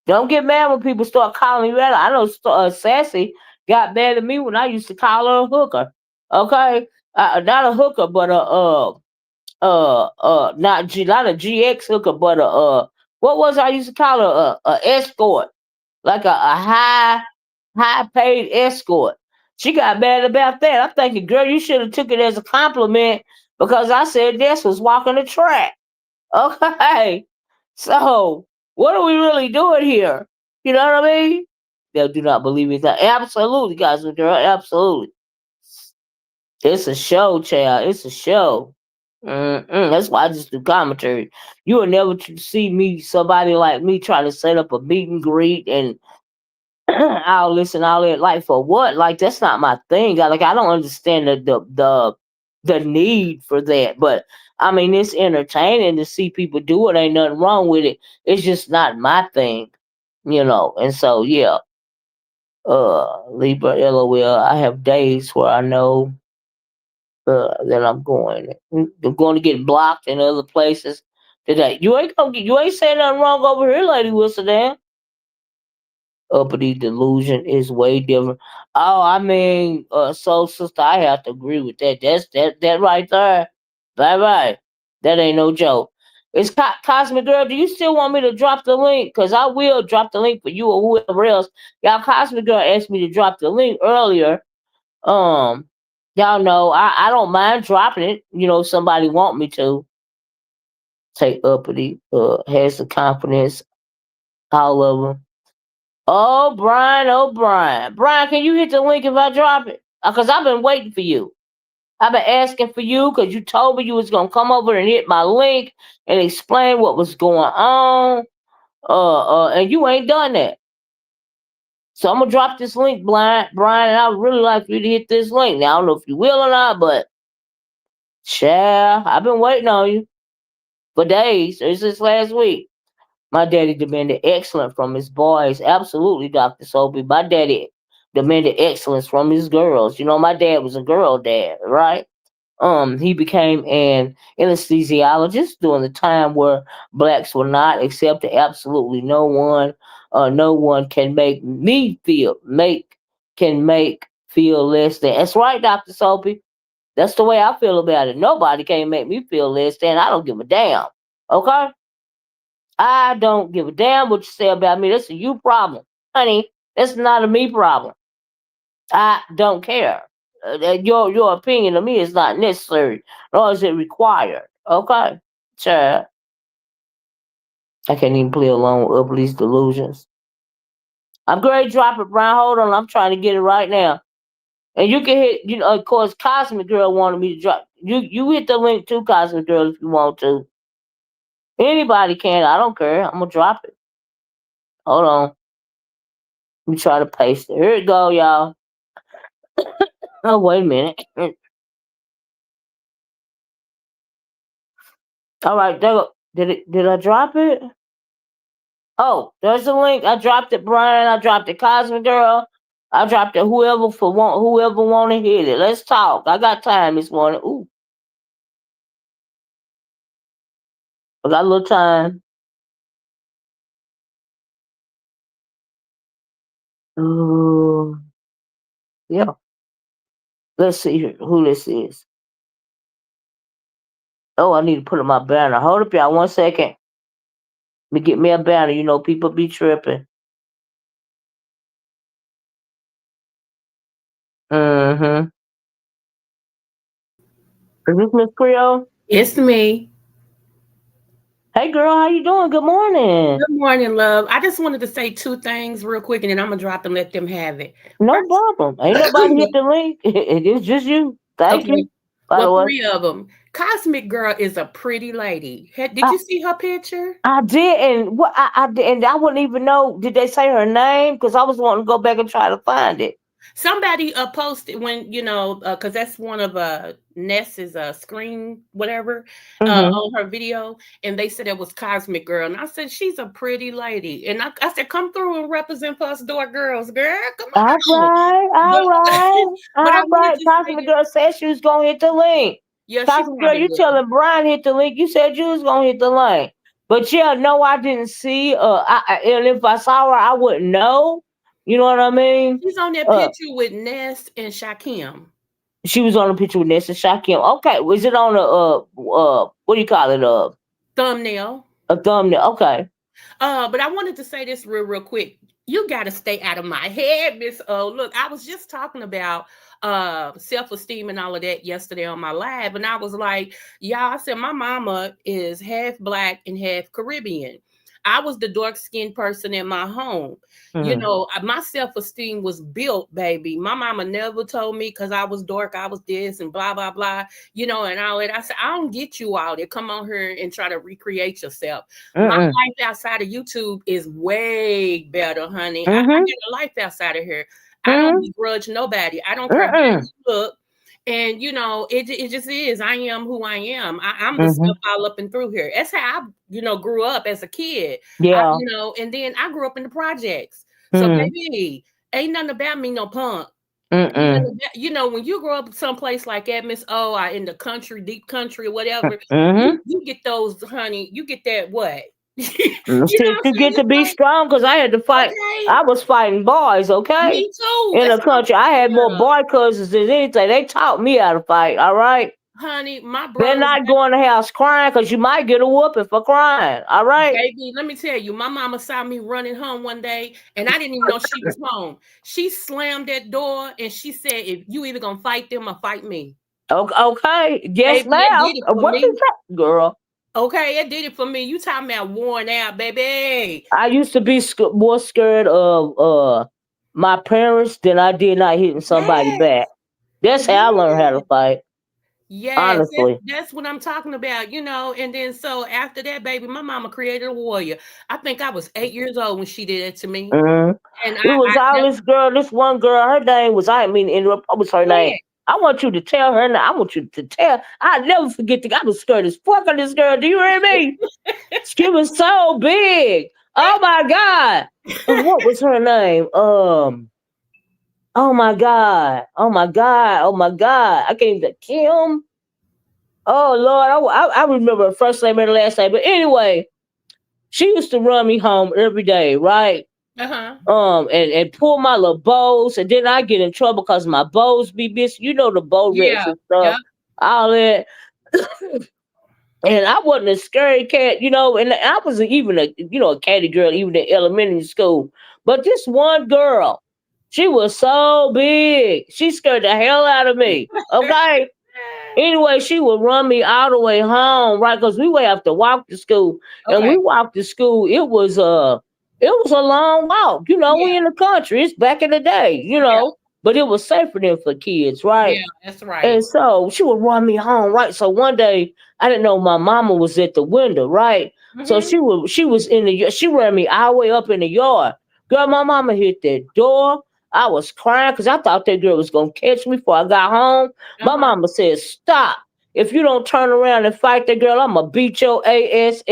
don't get mad when people start calling you out. I know Sassy got mad at me when I used to call her a hooker. Okay, not a hooker, but not a GX hooker, but what was I used to call her a escort, like a high paid escort. She got mad about that. I'm thinking, girl, you should have took it as a compliment because I said this was walking the track. Okay. So, what are we really doing here? You know what I mean? They do not believe me. Absolutely, guys and girls. Absolutely. It's a show, child. It's a show. That's why I just do commentary. You will never see me, somebody like me, trying to set up a meet and greet and I'll listen all that. Like for what? Like that's not my thing. Like I don't understand the need for that. But I mean, it's entertaining to see people do it. Ain't nothing wrong with it. It's just not my thing, you know. And so yeah, Libra, LOL. I have days where I know that I'm going to get blocked in other places today. You ain't saying nothing wrong over here, Lady Wilson. Uppity delusion is way different. Oh, I mean, soul sister, I have to agree with that. That right there. Bye bye. That ain't no joke. It's Cosmic Girl. Do you still want me to drop the link? Cause I will drop the link for you or whoever else. Y'all, Cosmic Girl asked me to drop the link earlier. Um, y'all know I don't mind dropping it. You know, if somebody want me to. Take uppity. Has the confidence. All of them. Oh, Brian, oh, Brian. Brian, can you hit the link if I drop it? Because I've been waiting for you. I've been asking for you because you told me you was going to come over and hit my link and explain what was going on. And you ain't done that. So I'm going to drop this link, Brian, and I would really like for you to hit this link. Now, I don't know if you will or not, but, child, I've been waiting on you for days. It's this last week. My daddy demanded excellence from his boys. Absolutely, Dr. Sophie. My daddy demanded excellence from his girls. You know, my dad was a girl dad, right? He became an anesthesiologist during the time where blacks were not accepted. Absolutely no one can make feel less than. That's right, Dr. Sophie. That's the way I feel about it. Nobody can make me feel less than. I don't give a damn. Okay? I don't give a damn what you say about me. That's a you problem, honey. That's not a me problem. I don't care. Your opinion of me is not necessary, nor is it required. Okay, child. I can't even play along with Upply's delusions. I'm going to drop it, Brian. Hold on, I'm trying to get it right now. And you can hit, you know, of course, Cosmic Girl wanted me to drop. You hit the link to Cosmic Girl if you want to. Anybody can. I don't care. I'm gonna drop it. Hold on. Let me try to paste it. Here it go, y'all. Oh, wait a minute. All right, there go. Did I drop it? Oh, there's the link. I dropped it, Brian. I dropped it, Cosmic Girl. I dropped it. Whoever want to hit it. Let's talk. I got time this morning. Ooh, I got a little time. Uh, yeah. Let's see who this is. Oh, I need to put up my banner. Hold up, y'all. 1 second. Let me get me a banner. You know, people be tripping. Mm-hmm. Is this Miss Creole? It's me. Hey, girl, how you doing? Good morning. Good morning, love. I just wanted to say two things real quick, and then I'm gonna drop and let them have it. No First, problem. Ain't nobody hit the link. It's just you. Thank okay. you. By Well, the way, three of them. Cosmic Girl is a pretty lady. Did I, you see her picture? I did, and what I did, and I wouldn't even know. Did they say her name? Because I was wanting to go back and try to find it. Somebody posted when because that's one of Ness's screen whatever Mm-hmm. on her video, and they said it was Cosmic Girl, and I said she's a pretty lady, and I said come through and represent for us door girls, girl, come All on. right, But all right, but I all wanted right. to say Cosmic this. Girl said she was gonna hit the link. Yeah, she Cosmic Girl, probably you will. telling Brian hit the link. You said you was gonna hit the link. But yeah, no, I didn't see. And if I saw her, I wouldn't know. You know what I mean? She's on that Uh, picture with Ness and Shakim. she was on a picture with Nessa Shakim. Okay, was it on what do you call it? Thumbnail. A thumbnail. Okay. But I wanted to say this real quick. You got to stay out of my head, Miss O. Look, I was just talking about self-esteem and all of that yesterday on my live, and I was like, y'all, I said my mama is half black and half Caribbean. I was the dark-skinned person in my home. Mm-hmm. My self-esteem was built, baby. My mama never told me because I was dark, I was this and blah blah blah, and all that. I said, I don't get you all that come on here and try to recreate yourself. My Mm-mm. life outside of YouTube is way better, honey. I Mm-hmm. got a life outside of here. I don't Mm-hmm. begrudge nobody. I don't care how Mm-mm. you look. And it just is. I am who I am. I'm the Mm-hmm. stuff all up and through here. That's how I, grew up as a kid. Yeah. And then I grew up in the projects. So Mm-hmm. baby, ain't nothing about me no punk. Ain't Mm-mm. nothing about, when you grow up someplace like that, Miss O, or in the country, deep country, or whatever, Mm-hmm. you get those, honey. You get that what? you know Since what I'm you saying? get to It's be like, strong, because I had to fight. okay, I was fighting boys, okay? me too. In That's the what I'm country, I had saying, more girl. boy cousins than anything. They taught me how to fight, all right? Honey, my Better brothers, not go in the house crying, because you might get a whooping for crying, all right? baby, let me tell you, my mama saw me running home one day, and I didn't even know she was home. She slammed that door and she said, "If you either gonna fight them or fight me, Okay, yes, baby, it ma'am. did it for What you me." say, girl? Okay, it did it for me. You talking about worn out, baby? I used to be more scared of my parents than I did not hitting somebody Yes, back. That's how I learned how to yes. fight, Yes, honestly. that's what I'm talking about, And then so after that, baby, my mama created a warrior. I think I was 8 years old when she did it to me, Mhm. and It was all that's this girl, this one girl, her name was, I didn't mean to interrupt, what was her go name? ahead. I want you to tell her now. I want you to tell. I'll never forget I was scared as fuck of this girl. Do you hear me? She was so big. Oh my God. What was her name? Oh my God. Oh my God. Oh my God. I can't even, Kim. Oh Lord. I remember her first name and her last name. But anyway, she used to run me home every day, right? Uh-huh. And pull my little bows, and then I get in trouble because my bows be missing. You know, the bow wrecks Yeah. and stuff, Yep. all that. And I wasn't a scary cat, and I was even a catty girl, even in elementary school. But this one girl, she was so big, she scared the hell out of me. Okay. Anyway, she would run me all the way home, right? Because we would have to walk to school, and we Okay. walked to school. It was a long walk. We Yeah. in the country. It's back in the day, Yeah. but it was safer than for kids, right? Yeah. That's And right. so she would run me home, right? So one day I didn't know my mama was at the window, right? So Mm-hmm. she was in she ran me all the way up in the yard. Girl, my mama hit that door. I was crying because I thought that girl was gonna catch me before I got home. My Uh-huh. mama said, "Stop. If you don't turn around and fight that girl, I'ma beat your ass.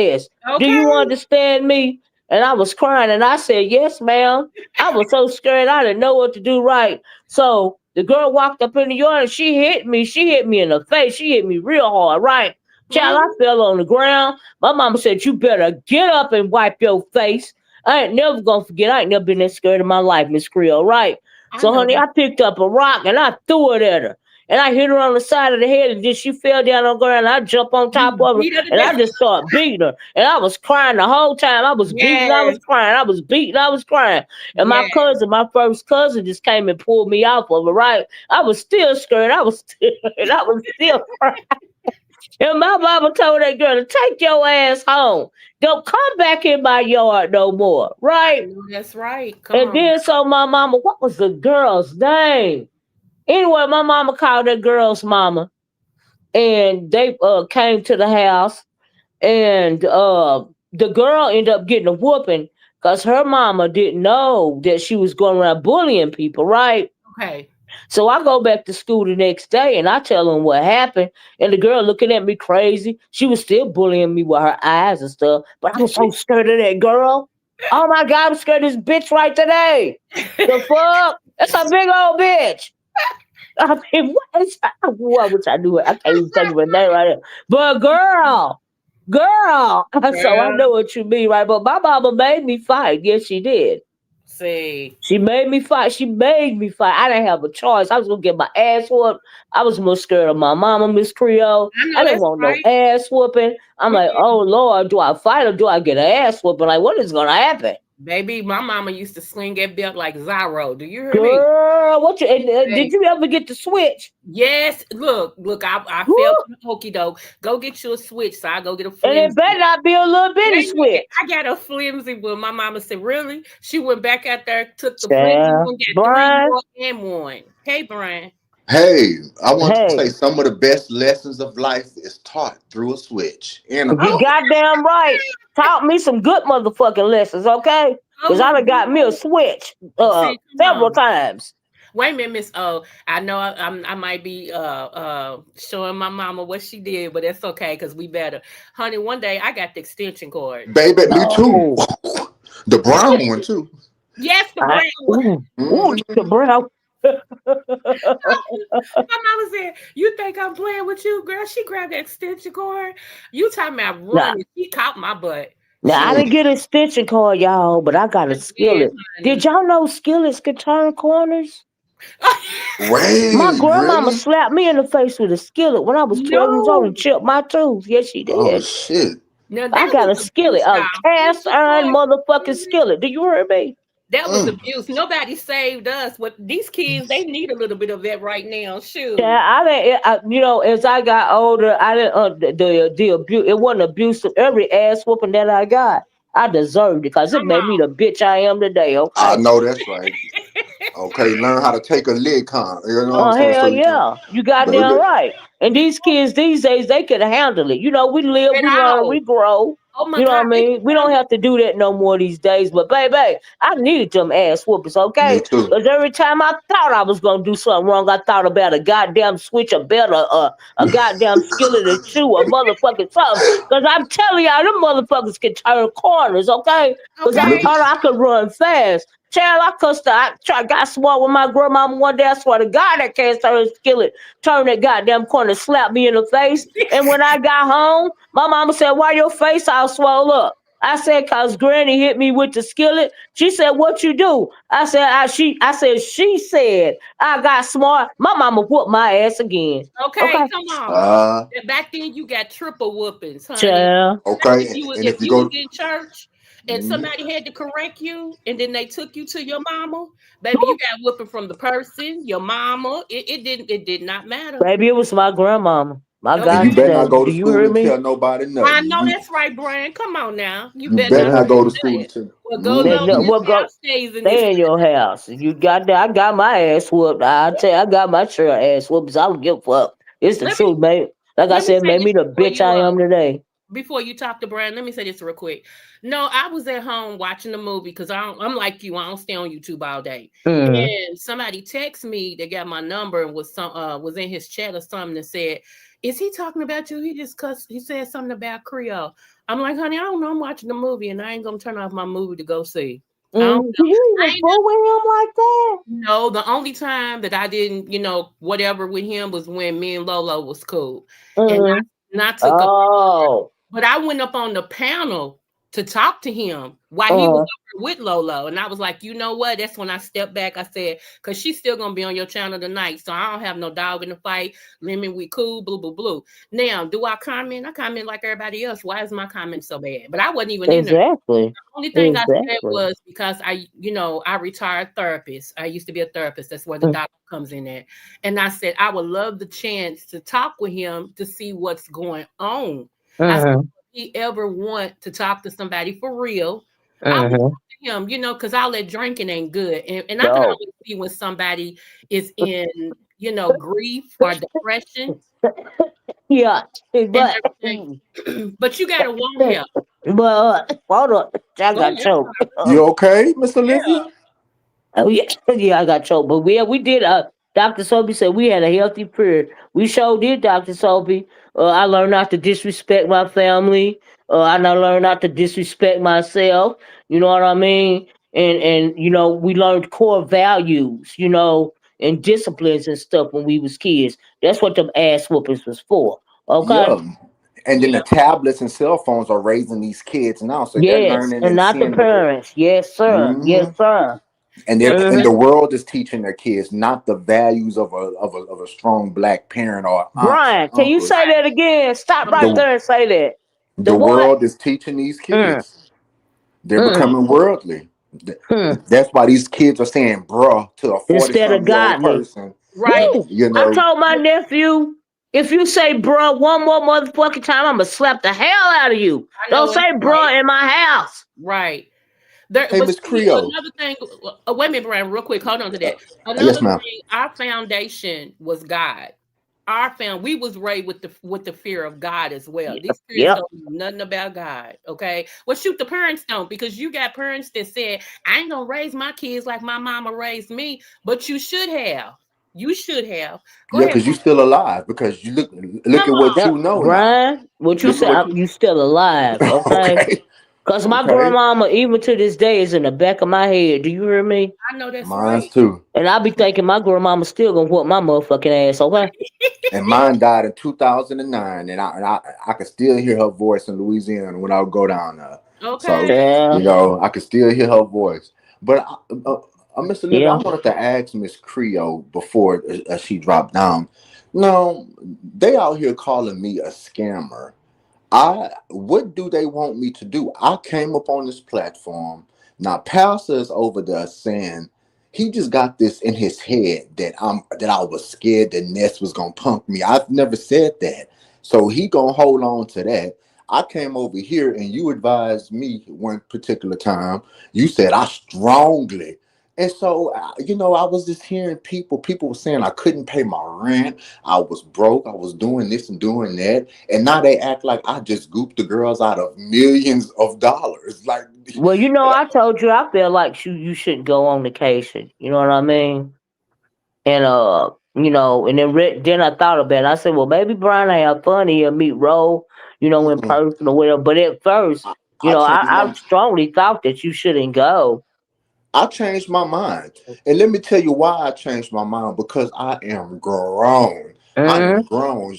Do you Okay. understand me?" And I was crying and I said, "Yes, ma'am." I was so scared I didn't know what to do, right? So the girl walked up in the yard and she hit me. She hit me in the face. She hit me real hard, right? Child, I Mm-hmm. fell on the ground. My mama said, "You better get up and wipe your face." I ain't never gonna forget. I ain't never been that scared in my life, Miss Creole, right? I So, know honey, that. I picked up a rock and I threw it at her. And I hit her on the side of the head, and then she fell down on the ground. And I jumped on top You of her, beat her to and I death. just started beating her. And I was crying the whole time. I was beating, I was Yes, crying, I was beating, I was crying. And yes. my first cousin, just came and pulled me off of her. Right? I was still scared. I was still, and I was still crying. And my mama told that girl to take your ass home. Don't come back in my yard no more. I Right? know that's right. Come And on now. then so my mama, what was the girl's name? Anyway, my mama called that girl's mama, and they came to the house, and the girl ended up getting a whooping because her mama didn't know that she was going around bullying people, right? Okay. So I go back to school the next day and I tell them what happened. And the girl looking at me crazy. She was still bullying me with her eyes and stuff. But I was so scared of that girl. Oh my God, I'm scared of this bitch right today. The fuck? That's a big old bitch. I mean, what was I doing? I can't even think of her name right now. But girl. So I Girl, know what you mean, right? But my mama made me fight. Yes, she did. see. She made me fight. She made me fight. I didn't have a choice. I was gonna get my ass whooped. I was more scared of my mama, Miss Creole. I know I didn't that's want no right. ass whooping. I'm like, Mm-mm. oh Lord, do I fight or do I get an ass whooping? Like, what is gonna happen? Baby, my mama used to swing that belt like Zorro. Do you hear me? Girl, what you did Hey, you ever get the switch? yes, look, I fell Woo! for the okey doke. Go get you a switch, so I go get a And it better flimsy. not be a little bitty Wait a minute, switch. I got a flimsy one. My mama said, really? She went back out there, took the flimsy Yeah. one, got three Brian, more and one. Hey, Brian. Hey, I want to say hey, some of the best lessons of life is taught through a switch and a you Oh throw. goddamn right. Taught me some good motherfucking lessons, okay? oh Because I my done got me a God. switch See, come several on. times. Wait a minute, Miss O. I know I might be showing my mama what she did, but that's okay because we better. Honey, one day I got the extension cord. Baby, me too. Oh, The brown one too. Yes, the I, brown one. ooh, the Mhm. brown. My mama said, "You think I'm playing with you, girl?" She grabbed the extension cord. You talking about Now, running? She caught my butt. now, I She Mm. didn't get an extension cord, y'all, but I got a sure did, skillet. Did honey. y'all know skillets can turn corners? My Wait, grandmama really? slapped me in the face with a skillet when I was 12 years old No, and chipped my tooth. Yes, she Oh did. shit. now I that got was a skillet, abuse, a y'all. cast Extension iron cord. motherfucking skillet. Do you hear me? That was Mm. abuse. Nobody saved us. What these kids, they need a little bit of that right now. Yeah, Shoot. I didn't. As I got older, I didn't. The abuse. It wasn't abusive. Every ass whooping that I got, I deserved it because it Come made me the bitch I am today. I Okay. know that's right. Okay, learn how to take a lid con. You know what I'm Oh saying? So hell you can, yeah, you goddamn baby. right. And these kids these days, they could handle it. We live, At we learn, all. we grow. Oh my You know what God, I they can mean? We don't handle have to do that no more these days. But baby, I needed them ass whoopers, Me okay? too. Because every time I thought I was gonna do something wrong, I thought about a goddamn switch, a belt, a goddamn skillet, a shoe, a motherfucking something. Because I'm telling y'all, them motherfuckers can turn corners, okay? Because I Look okay. at thought I could run fast. Child, got smart with my grandmama one day. I swear to God, that can't turn a skillet, turn that goddamn corner, slap me in the face. And when I got home, my mama said, "Why your face all swole up?" I said, "Cause Granny hit me with the skillet." She said, "What you do?" She said I got smart. My mama whooped my ass again. Okay, Okay, come on. uh Back then you got triple whoopings, honey. child. Especially okay. And if if you you was go in church and Mhm. somebody had to correct you and then they took you to your mama, baby, you got whooping from the person, your mama. It did not matter. Baby, it was my grandmama. My and you God, Okay. better not today. go Do to you school hear and me? tell nobody I nothing. know You that's right, Brian. Come on now. You you better better not Yeah. not do go to school and that. tell. Well, go That, know Mm. that, this what go house stays in this. stay in your house. You got that. I got my ass whooped. I tell you, I got my share of ass whooped. I don't give a fuck. It's the Let me truth, man. Like I let me said, say made this me the before bitch you I am today. before you talk to Brian, let me say this real quick. No, I was at home watching the movie because I'm like you. I don't stay on YouTube all day. Mm. And somebody texted me. They got my number and was in his chat or something that said, "Is he talking about you?" He just cussed. He said something about Creole. I'm like, honey, I don't know. I'm watching the movie and I ain't gonna turn off my movie to go see. I don't Mm. know. You I even ain't fool with him like that? no. The only time that I didn't, whatever with him was when me and Lolo was cool, and Mm. I took up. Oh. But I went up on the panel to talk to him while he was Uh, over with Lolo. And I was like, you know what? That's when I stepped back. I said, because she's still going to be on your channel tonight. So I don't have no dog in the fight. Lemon, we cool, blue, blue, blue. Now, do I comment? I comment like everybody else. Why is my comment so bad? But I wasn't even in there. exactly. Only thing I said Exactly. was because I retired therapist. I used to be a therapist. That's where the Mm, doctor comes in at. And I said, I would love the chance to talk with him to see what's going on. I said, mhm, if he ever want to talk to somebody for real, I would mhm. talk to him, because all that drinking ain't good. And I can No. always see when somebody is in, grief or depression Yeah, and but everything. But you gotta want help. hold on, I Go got ahead. choked. You okay, Miss Yeah, Olivia? Oh yeah, yeah, I got choked. But we did. Dr. Soapy said we had a healthy period. We sure did, Dr. Soapy. I learned not to disrespect my family. I now learned not to disrespect myself. You know what I mean? And we learned core values. And disciplines and stuff when we was kids. That's what them ass whoopings was for. Okay. Yeah. And then the yeah, tablets and cell phones are raising these kids now, so they're Yes, learning and and not the seeing what they. parents. Yes, sir. Yes, Hmm. sir. And Hmm. the world is teaching their kids not the values of a strong black parent or aunts or Brian, can you uncles. say that right. again? Stop Come right on. The there and say that. The the what? world is teaching these Mm, kids. They're mm, becoming worldly. mm. That's why these kids are saying bruh to a 40 Instead of something year old godly. person. Right. Woo! You I know, told my nephew, if you say bruh one more motherfucking time, I'ma slap the hell out of you. I Don't know say it's right. bruh in my house. Right. There, hey but Miss see, Creole. another thing. Wait a minute, Brian, real quick. Hold on to Uh, that. Another yes, ma'am. thing. Our foundation was God. We was raised with the fear of God as well. Yep. These parents Yep. don't know nothing about God. Okay. Well, shoot, the parents don't, because you got parents that said, I ain't gonna raise my kids like my mama raised me, but you should have. You should have. Go Yeah, ahead. because you still alive. Because you look Come at what on. you Yep. know now. Brian, what you Look at said, what you. you still alive, okay? Okay. Cause my Okay. grandmama, even to this day, is in the back of my head. Do you hear me? I know that's Mine's right. too. And I be thinking my grandmama still gonna whoop my motherfucking ass, okay? And mine died in 2009, and I could still hear her voice in Louisiana when I would go down there. So, Okay. Yeah, I could still hear her voice. But Mr. Livy, I yeah. wanted to ask Miss Creole before she dropped down. No, they out here calling me a scammer. What do they want me to do? I came up on this platform. Now Pastor is over there saying he just got this in his head that I was scared that Ness was gonna punk me. I've never said that. So he gonna hold on to that. I came over here and you advised me one particular time. You said I strongly. And so, I was just hearing people were saying I couldn't pay my rent. I was broke. I was doing this and doing that. And now they act like I just gooped the girls out of millions of dollars. Like, Well, I told you I feel like you should go on vacation. You know what I mean? And and then I thought about it. I said, well, maybe Brian will have fun. He'll meet Ro, in mm-mm. person or whatever. But at first, I changed I my strongly thought that you shouldn't go. I changed my mind. And let me tell you why I changed my mind, because I am grown. I am Mm-hmm. grown.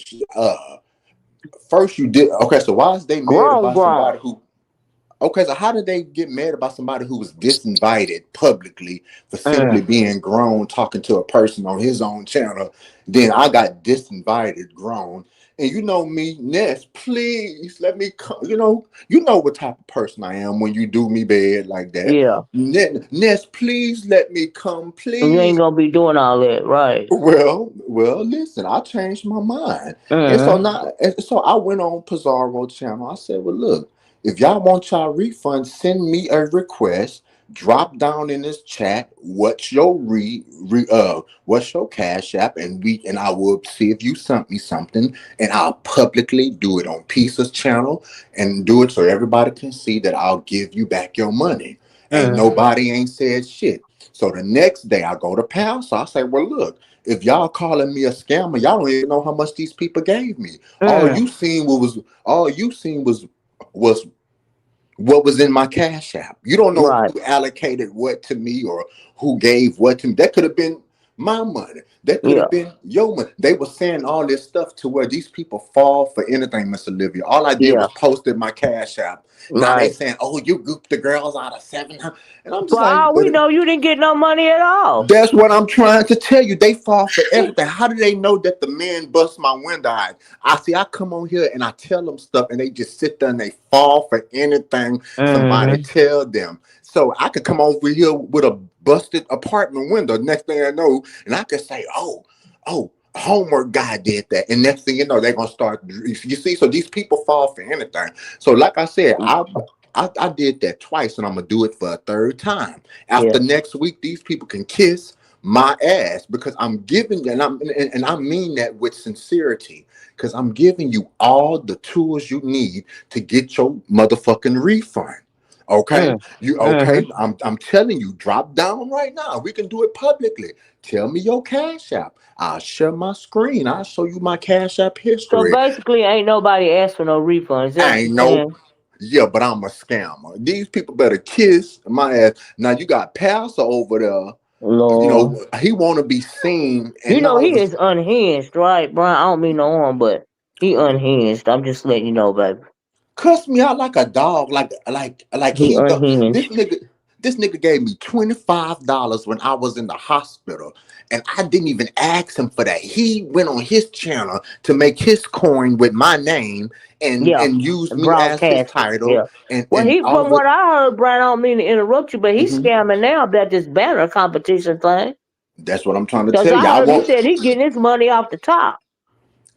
First you did okay, so why is they mad Grown, about grown. somebody who okay, so how did they get mad about somebody who was disinvited publicly for simply Mm. being grown talking to a person on his own channel? Then I got disinvited grown. And you know me, Ness, please let me come. You know what type of person I am when you do me bad like that. Yeah. Ness, please let me come, You ain't please. gonna be doing all that, right? Well, listen, I changed my mind. And so Mm-hmm. now, and so I went on Pizarro channel. I said, well, look, if y'all want y'all refund, send me a request. Drop down in this chat what's your cash app, and I will see if you sent me something, and I'll publicly do it on Pisa's channel and do it so everybody can see that I'll give you back your money. Ain't Mm-hmm. nobody ain't said shit. So the next day I go to Pal. So I say, well, look, if y'all calling me a scammer, y'all don't even know how much these people gave me. All Mm. you seen was what was in my cash app. You don't know Right. who allocated what to me or who gave what to me. That could have been my money. That could Yeah, have been your money. They were saying all this stuff to where these people fall for anything, Miss Olivia. All I did yeah, was posted my cash app. Now they right. saying, "Oh, you gooped the girls out of 700," and I'm For just like, all we "But know, you didn't get no money at all. that's what I'm trying to tell you. They fall for everything. How do they know that the man bust my window out? I see. I come on here and I tell them stuff, and they just sit there and they fall for anything somebody Mm-hmm. tell them. So I could come over here with a busted apartment window. Next thing I know, and I could say, "Oh, homework guy did that." And next thing you know, they're gonna start. You see, so these people fall for anything. So like I said, I did that twice, and I'm gonna do it for a third time. Yeah. After next week, these people can kiss my ass because I'm giving, and I mean that with sincerity, because I'm giving you all the tools you need to get your motherfucking refund. Okay, Mm. you Mm-hmm. okay? I'm telling you, drop down right now. We can do it publicly. Tell me your cash app. I'll share my screen. I'll show you my cash app So history. basically, ain't nobody asked for no refund. Is that what I you're ain't no, saying? yeah, but I'm a scammer. These people better kiss my ass. Now you got Pastor over there. You Lord. know he want to be seen, You and know all he this is unhinged, right, Brian? I don't mean no harm, but he unhinged. I'm just letting you know, baby. cuss me out like a dog, like He he the this unhinged. nigga. This nigga gave me $25 when I was in the hospital, and I didn't even ask him for that. He went on his channel to make his coin with my name Yeah. and used me as his Broadcasted. title, Yeah. and Well, he all from of it. what I heard, Brian, I don't mean to interrupt you, but he's Mhm. scamming now about this banner competition thing. That's what I'm trying to Because tell you. I I heard he want said he getting his money off the top.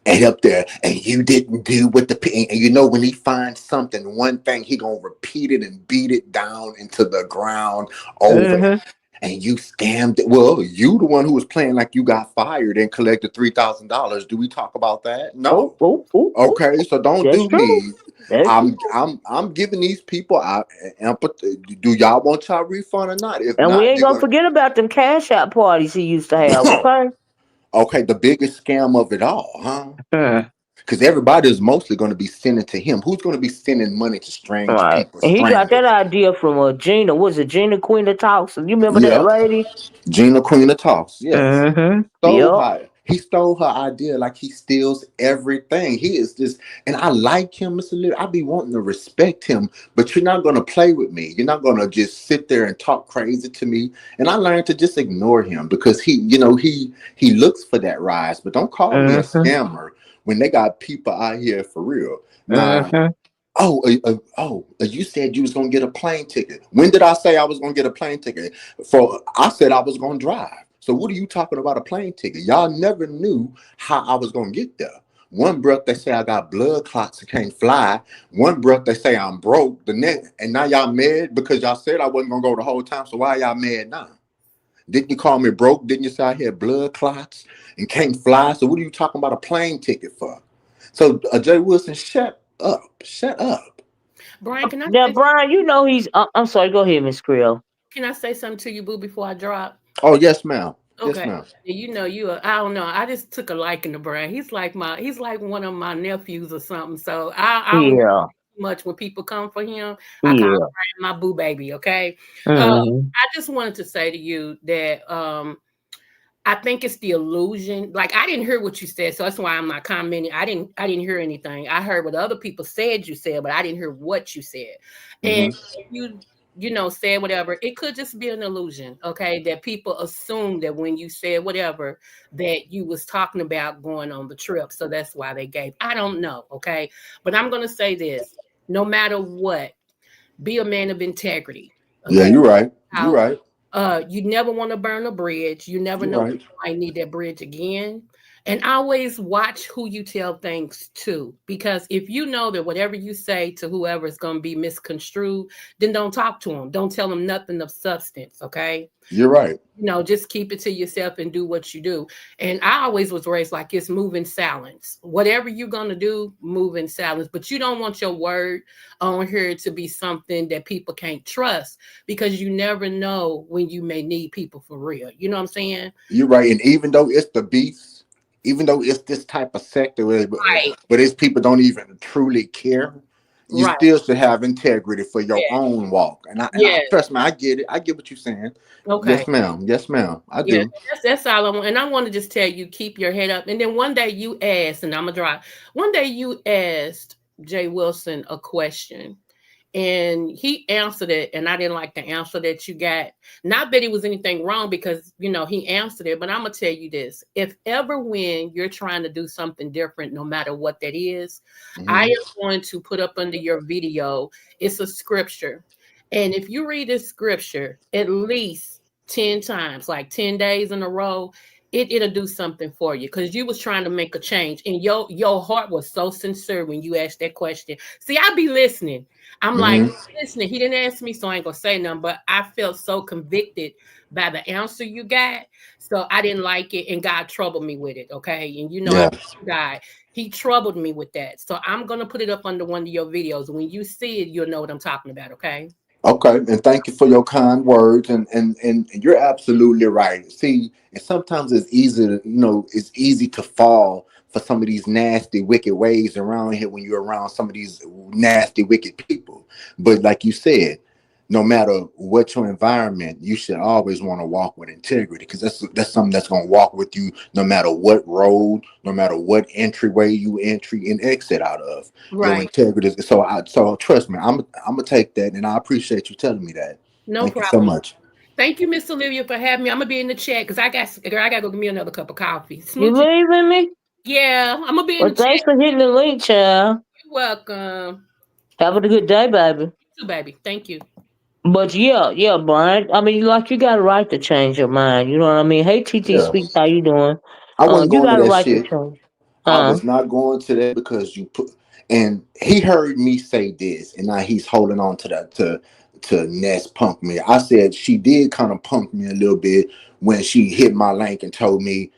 and up there, and you didn't do what and you know when he finds something, one thing he gonna repeat it and beat it down into the ground over. Mm-hmm. And you scammed it. Well, you the one who was playing like you got fired and collected $3,000. Do we talk about that? Oh, No. oh, oh, oh. Okay, so don't That's do true. me. That's true. I'm giving these people empathy. Do y'all want y'all refund or not? If And we not, ain't they're gonna gonna. forget about them cash out parties he used to have, okay? Okay, the biggest scam of it all, huh? Hmm. Because everybody is mostly going to be sending to him. Who's going to be sending money to strange Right. people, And he got that strangers? idea from Gina. Was it Gina Queen of Talks? You remember that Yeah, lady? Gina Queen of Talks. Yes, Mm-hmm. stole Yep. her. He stole her idea like he steals everything. He is just, and I like him, Mr. Lee. I be wanting to respect him, but you're not going to play with me. You're not going to just sit there and talk crazy to me. And I learned to just ignore him because he looks for that rise. But don't call me a Mm-hmm. scammer when they got people out here for real. Now, Mm-hmm. you said you was gonna get a plane ticket. When did I say I was gonna get a plane ticket? I said I was gonna drive. So what are you talking about a plane ticket? Y'all never knew how I was gonna get there. One breath they say I got blood clots and can't fly. One breath they say I'm broke. The next, and now y'all mad because y'all said I wasn't gonna go the whole time. So why y'all mad now? Didn't you call me broke? Didn't you say I had blood clots and can't fly? So what are you talking about a plane ticket for? So Jay Wilson, shut up. Shut up. Brian, can I Now, say Brian, you know he's. I'm sorry. Go ahead, Miss Creel. can I say something to you, boo, before I drop? Oh, yes, ma'am. Yes, Okay. ma'am. You know you are, I don't know. I just took a liking to Brian. He's like one of my nephews or something. So I don't Yeah. much when people come for him. I call Yeah. Brian my boo baby, okay? Mm-hmm. I just wanted to say to you that I think it's the illusion. Like I didn't hear what you said, so that's why I'm not commenting. I didn't hear anything. I heard what other people said you said, but I didn't hear what you said. And Hmm. you said whatever, it could just be an illusion, okay? That people assume that when you said whatever, that you was talking about going on the trip. So that's why they gave. I don't know, okay? But I'm gonna say this: no matter what, be a man of integrity. Yeah, Okay. you're right. You're How right. you never want to burn a bridge. You never You're know when right. you might need that bridge again. And always watch who you tell things to. Because if you know that whatever you say to whoever is going to be misconstrued, then don't talk to them. Don't tell them nothing of substance. Okay. You're right. Just keep it to yourself and do what you do. And I always was raised like it's move in silence. Whatever you're gonna do, move in silence. But you don't want your word on here to be something that people can't trust because you never know when you may need people for real. You know what I'm saying? You're right. And even though it's the beast, even though it's this type of sector, Right. but it's people don't even truly care. you Right. still should have integrity for your Yeah. own walk. And I Yeah. trust me, I get it. I get what you're saying. Okay. Yes, ma'am. Yes, ma'am. I Yeah, do. that's all I want. And I want to just tell you, keep your head up. And then one day you asked, and I'm gonna drive. One day you asked Jay Wilson a question, and he answered it, and I didn't like the answer that you got. Not that it was anything wrong, because he answered it, but I'm gonna tell you this: if ever when you're trying to do something different, no matter what that is, I Hmm. am going to put up under your video. It's a scripture, and if you read this scripture at least 10 times, like 10 days in a row, it'll do something for you, because you was trying to make a change, and your heart was so sincere when you asked that question. See, I be listening. I'm like, Hmm. listening. He didn't ask me, so I ain't gonna say nothing. But I felt so convicted by the answer you got, so I didn't like it, and God troubled me with it. Okay, and I Yeah. God, He troubled me with that. So I'm gonna put it up under one of your videos. When you see it, you'll know what I'm talking about. Okay. Okay, and thank you for your kind words, and you're absolutely right. See, and sometimes it's easy to, it's easy to fall for some of these nasty, wicked ways around here when you're around some of these nasty, wicked people. But like you said, no matter what your environment, you should always want to walk with integrity, because that's something that's going to walk with you no matter what road, no matter what entryway you entry and exit out of. Your Right. integrity. So trust me, I'm gonna take that, and I appreciate you telling me that. No Thank you so problem. much. Thank you, Miss Olivia, for having me. I'm gonna be in the chat because girl, I gotta go get me another cup of coffee. You Smooches. leaving me? Yeah, I'm gonna be in Well, the chat. thanks for hitting the link, child. You're welcome. Have a good day, baby. You too, baby. Thank you. But yeah, Brian. I mean, like you got a right to change your mind. You know what I mean? Hey, TT Yeah, Speaks, how you doing? I wasn't You going to got a that right to shit. change. I Huh? was not going to that because you put. And he heard me say this, and now he's holding on to that to Ness punk me. I said she did kind of punk me a little bit when she hit my link and told me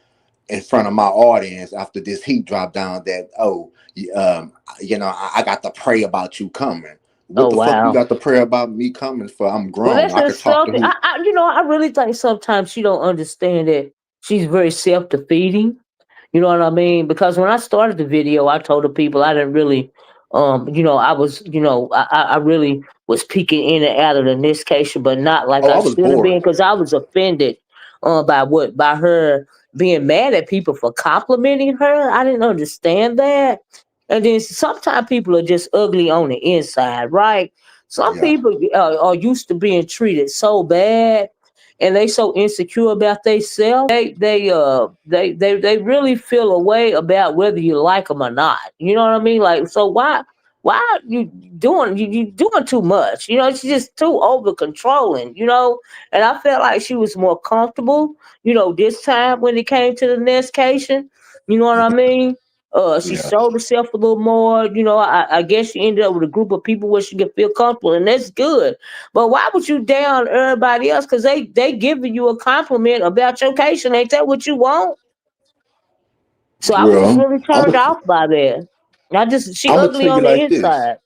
in front of my audience after this heat dropped down that, I got to pray about you coming. What Oh the fuck you wow. got to pray about me coming for? I'm Well, grown. that's I could talk to insulting. who. I really think sometimes she don't understand that she's very self defeating. You know what I mean? Because when I started the video, I told the people I didn't really, I was, I really was peeking in and out of the initiation, but not like Oh, I I was should have been, bored. because I was offended by her being mad at people for complimenting her. I didn't understand that. And then sometimes people are just ugly on the inside, right? Some Yeah. people are used to being treated so bad, and they so insecure about themselves, they really feel a way about whether you like them or not. You know what I mean? Like, so why are you you doing too much? She's just too over controlling. And I felt like she was more comfortable. This time when it came to the nestation, you know what I mean? She Yeah. showed herself a little more. I guess she ended up with a group of people where she could feel comfortable, and that's good. But why would you down everybody else? Because they giving you a compliment about your case, and ain't that what you want? So I was just Well, really I'm turned off by that. She I'm gonna ugly tell you on the like this. inside.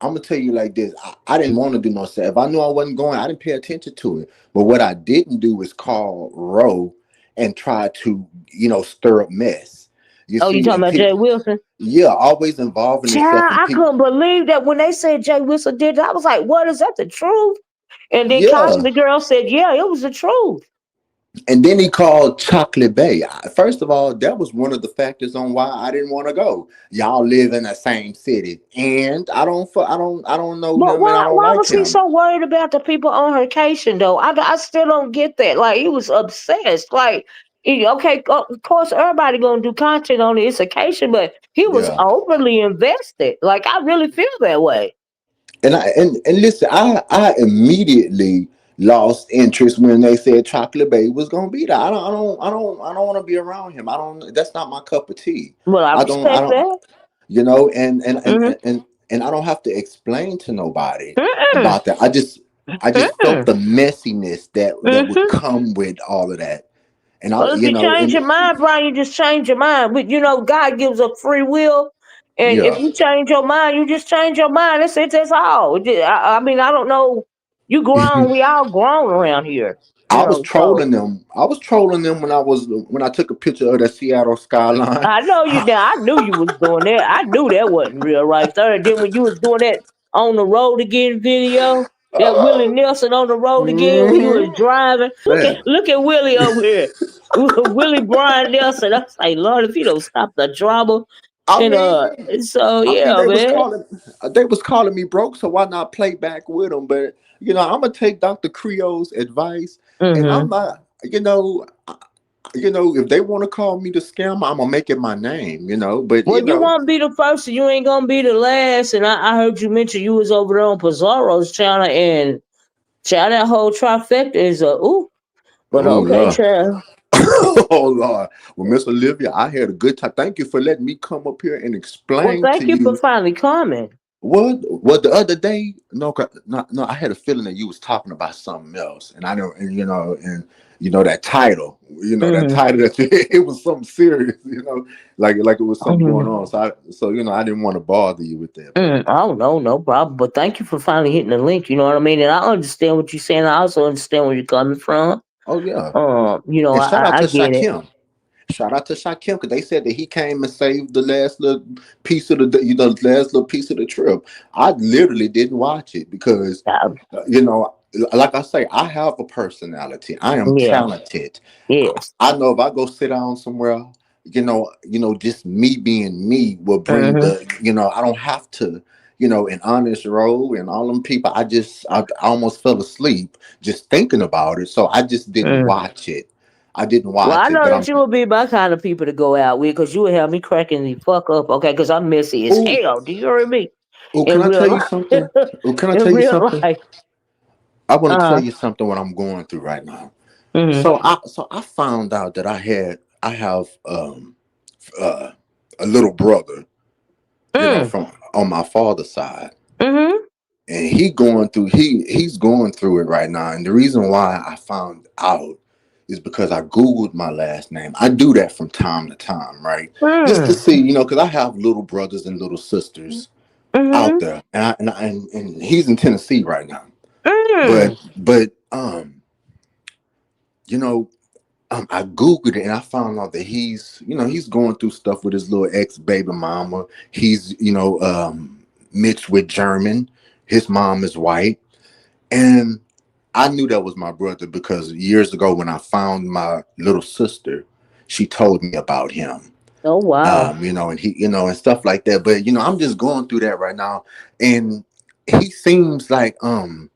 I'm gonna tell you like this. I didn't want to do no set. If I knew I wasn't going, I didn't pay attention to it. But what I didn't do is call Roe and try to, stir up mess. You Oh, you see, talking and about Jay Wilson? yeah, always involving Child, itself in I people. couldn't believe that when they said Jay Wilson did that. I was like, "What is that? The truth?" And then Cosby Yeah, the girl said, "Yeah, it was the truth." and then he called Chocolate Bay. First of all, that was one of the factors on why I didn't want to go. Y'all live in the same city, and I don't know But him, and I don't why like was he him. so worried about the people on her vacation though? I still don't get that. Like, he was obsessed. Like, okay, of course everybody gonna do content on this occasion, but he was Yeah. overly invested. Like, I really feel that way. And listen, I immediately lost interest when they said Chocolate Bay was gonna be there. I don't want to be around him. I don't. That's not my cup of tea. Well, I I respect don't. that. Mm-hmm. And I don't have to explain to nobody Mm-mm. about that. I just felt Mm-mm. the messiness that would Mm-hmm. come with all of that. And I, Well, if you change and your mind, Brian, you just change your mind. But God gives us free will, and if yeah. you change your mind, you just change your mind. That's it. That's all. I mean, I don't know. You grown. We all grown around here. So I was trolling them when I took a picture of the Seattle skyline. I know you now. I knew you was doing that. I knew that wasn't real right there. And then when you was doing that on the road again video, that Willie Nelson on the road again when you was Mhm. driving. Man, Look at Willie over here. Willie Brian Nelson. I was like, Lord, if you don't stop the drama. I And mean, so I mean, yeah, man. they was calling me broke, so why not play back with them? But I'm gonna take Dr. Creole's advice, and I'm Mm-hmm. not, if they want to call me the scammer, I'm gonna make it my name, But Well, you won't be the first, and you ain't gonna be the last. And I heard you mention you was over there on Pizarro's channel, and child, that whole trifecta is a ooh. But oh okay, Lord, child. oh Lord. Well, Miss Olivia, I had a good time. Thank you for letting me come up here and Well, explain to thank you for you. finally coming. What the other day? No, no. I had a feeling that you was talking about something else, and I don't, and that title, Mm-hmm. that it was something serious, like it was something going Mm-hmm. on. So I didn't want to bother you with that, but Oh no, no problem. But thank you for finally hitting the link. You know what I mean? And I understand what you're saying. I also understand where you're coming from. oh yeah, I, and shout out I to get it. Shakim. Shout out to Shakim because they said that he came and saved the last little piece of the last little piece of the trip. I literally didn't watch it because, Uh, you know, like I say, I have a personality. I am yeah. talented. Yes. I know if I go sit down somewhere, just me being me will bring Mm-hmm. I don't have to, in honest row and all them people. I almost fell asleep just thinking about it. So I just didn't Mm. watch it. I didn't Well, I watch it, know but that you would be my kind of people to go out with because you would have me cracking the fuck up, okay? Because I'm messy as oh, hell. Do you hear me? oh, can In I real tell you life. something? Oh, can I In tell you real something? life. I want to tell Uh, you something what I'm going through right now. mm-hmm. So I found out that I have uh, a little brother, Mm. from on my father's side, Mm-hmm. and he's going through it right now. And the reason why I found out is because I googled my last name. I do that from time to time, right? Just to Mm. see, because I have little brothers and little sisters out Mm-hmm. there, and he's in Tennessee right now. But Mm. you know, I googled it and I found out that he's going through stuff with his little ex baby mama. He's mixed with German. His mom is white, and I knew that was my brother because years ago when I found my little sister, she told me about him. Oh wow. And he, and stuff like that. But I'm just going through that right now, and he seems like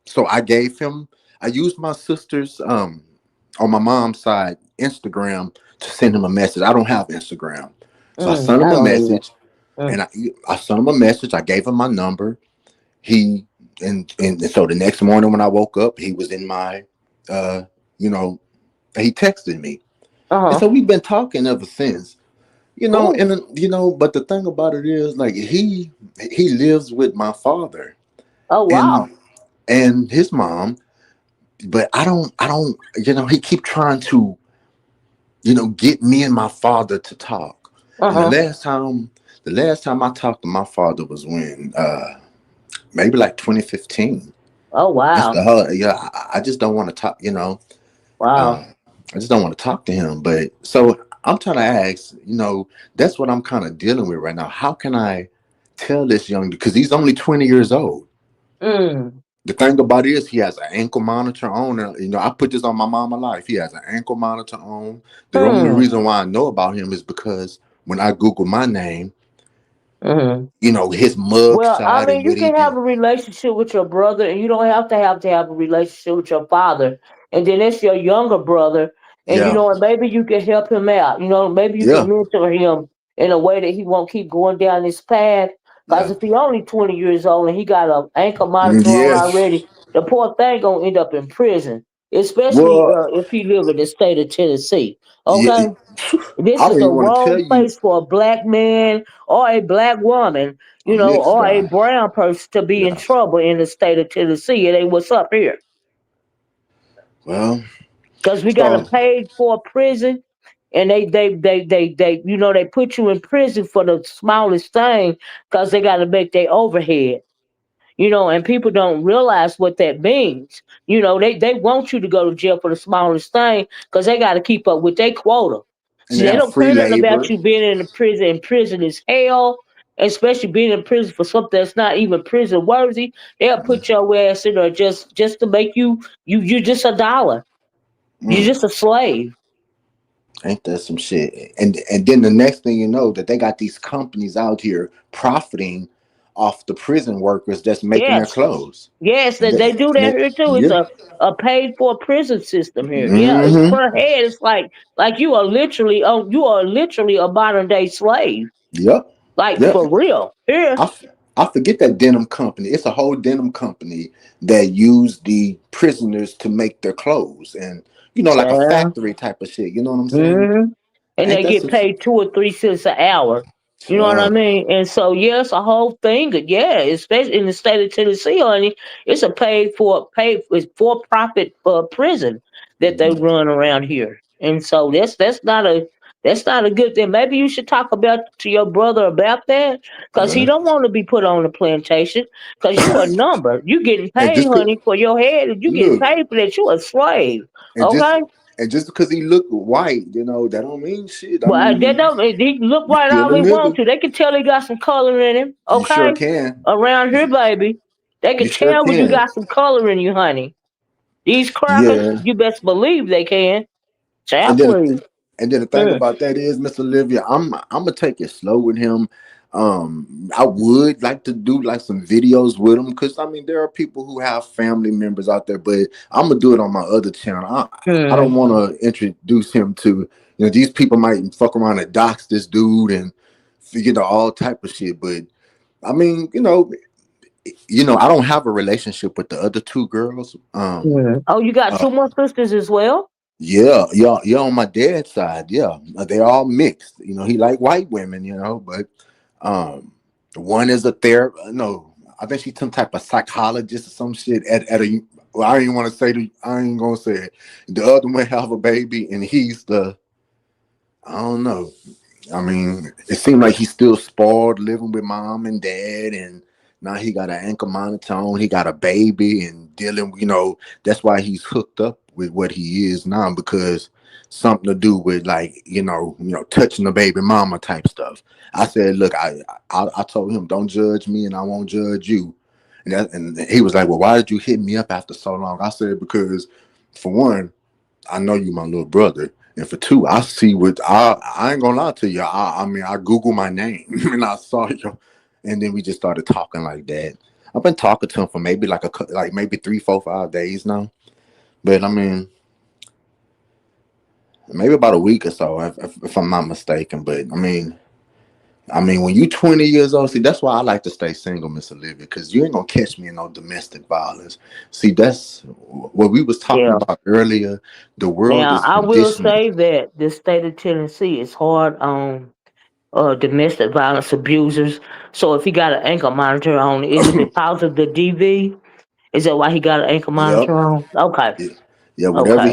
So I used my sister's on my mom's side Instagram to send him a message. I don't have Instagram, so I sent him I a don't either. message, Mm. and I sent him a message. I gave him my number. He and so the next morning when I woke up, he was in my, uh, you know, he texted me, and Uh-huh. so we've been talking ever since. Cool. But the thing about it is, like, he lives with my father Oh and wow. his mom, but I don't, he keep trying to, get me and my father to talk. And Uh-huh. the last time I talked to my father was when maybe like 2015. Oh That's wow. the whole, I just don't want to talk, Wow. uh, I just don't want to talk to him. But so I'm trying to ask, that's what I'm kind of dealing with right now. How can I tell this young, because he's only 20 years old. Mm. The thing about it is he has an ankle monitor on. I put this on my mama life. He has an ankle monitor on. The only Mm. reason why I know about him is because when I Google my name, Mm. his mug Well, I shot mean, and you what he can have be. a relationship with your brother, and you don't have a relationship with your father. And then it's your younger brother, and Yeah, and maybe you can help him out. Maybe you can yeah, mentor him in a way that he won't keep going down this path. Because yeah, if he only 20 years old and he got a ankle monitor on yes. already, the poor thing gonna end up in prison, especially Well, if he live in the state of Tennessee. Okay. yeah, This I is don't the even want to wrong tell you. place for a black man or a black woman, A mixed or a guy. brown person to be in Yeah. trouble in the state of Tennessee. It ain't what's up here. Well, Because we got to so pay for prison, and they put you in prison for the smallest thing because they got to make their overhead. And people don't realize what that means. They want you to go to jail for the smallest thing because they got to keep up with their quota. And See, they they have don't free care nothing about labor. you being in the prison, and prison is hell, especially being in prison for something that's not even prison worthy. They'll put your ass in there just to make you're just a dollar. You're Mm, just a slave. ain't that some shit? And then the next thing you know, that they got these companies out here profiting off the prison workers that's making their Yes. clothes. Yes, And they do that here too. It's yeah. a paid for prison system here. Yeah, it's Hmm. per head. It's like you are literally a modern day slave. Yep. Like Yep. for real. Here. I, f- I forget that denim company. It's a whole denim company that use the prisoners to make their clothes, and like a Yeah. factory type of shit. You know what I'm saying? Hmm. And Ain't they that get some? paid 2 or 3 cents an hour. You know what I Uh, mean? And so yes, a whole thing. Yeah, especially in the state of Tennessee, honey, it's a it's for profit prison that they run around here. And so that's not a good thing. Maybe you should talk about to your brother about that because he well, don't want to be put on the plantation because you a number. You getting and paid, just honey, for your head. You getting look, paid for that. You a slave. and just Okay. and just because he look white, that don't mean shit. I Well, they mean, don't. He can look you right still all a they want nigga. to. They can tell he got some color in him. You sure Okay, can. around here, baby, they You can sure tell when you can. got some color in you, honey. These crackers, Yeah. you best believe they can. And Child, then, please. and then the thing Mm, about that is, Miss Olivia, I'm gonna take it slow with him. I would like to do like some videos with him because I mean there are people who have family members out there, but I'm gonna do it on my other channel. I don't mm, want to introduce him to these people might fuck around and dox this dude and all type of shit. But I mean I don't have a relationship with the other two girls. Oh, you got Uh, two more sisters as well. Yeah, yeah, yeah. On my dad's side, yeah, they're all mixed. He like white women, but um, one is a no, I think she's some type of psychologist or some shit at a. Well, I ain't want to say I ain't gonna say it. The other one have a baby, and he's the. I don't know. I mean, it seemed like he's still spoiled living with mom and dad, and now he got an ankle monitor on. He got a baby and dealing. That's why he's hooked up with what he is now because something to do with like touching the baby mama type stuff. I said, look, I told him don't judge me, and I won't judge you. And he was like, well, why did you hit me up after so long? I said because for one. I know you my little brother. And for two, I see what I ain't gonna lie to you. I mean I Google my name and I saw you, and then we just started talking like that. I've been talking to him for maybe like maybe 3, 4, 5 days now. But I mean, maybe about a week or so, if I'm not mistaken. But I mean, when you 20 years old, see, that's why I like to stay single, Miss Olivia, because you ain't gonna catch me in no domestic violence. See, that's what we was talking Yeah. about earlier. The world Now is I will conditioning. say that the state of Tennessee is hard on domestic violence abusers. So if he got an ankle monitor on, is it because of the DV? Is that why he got an ankle Yep. monitor on? Okay. Yeah, yeah, whatever Okay.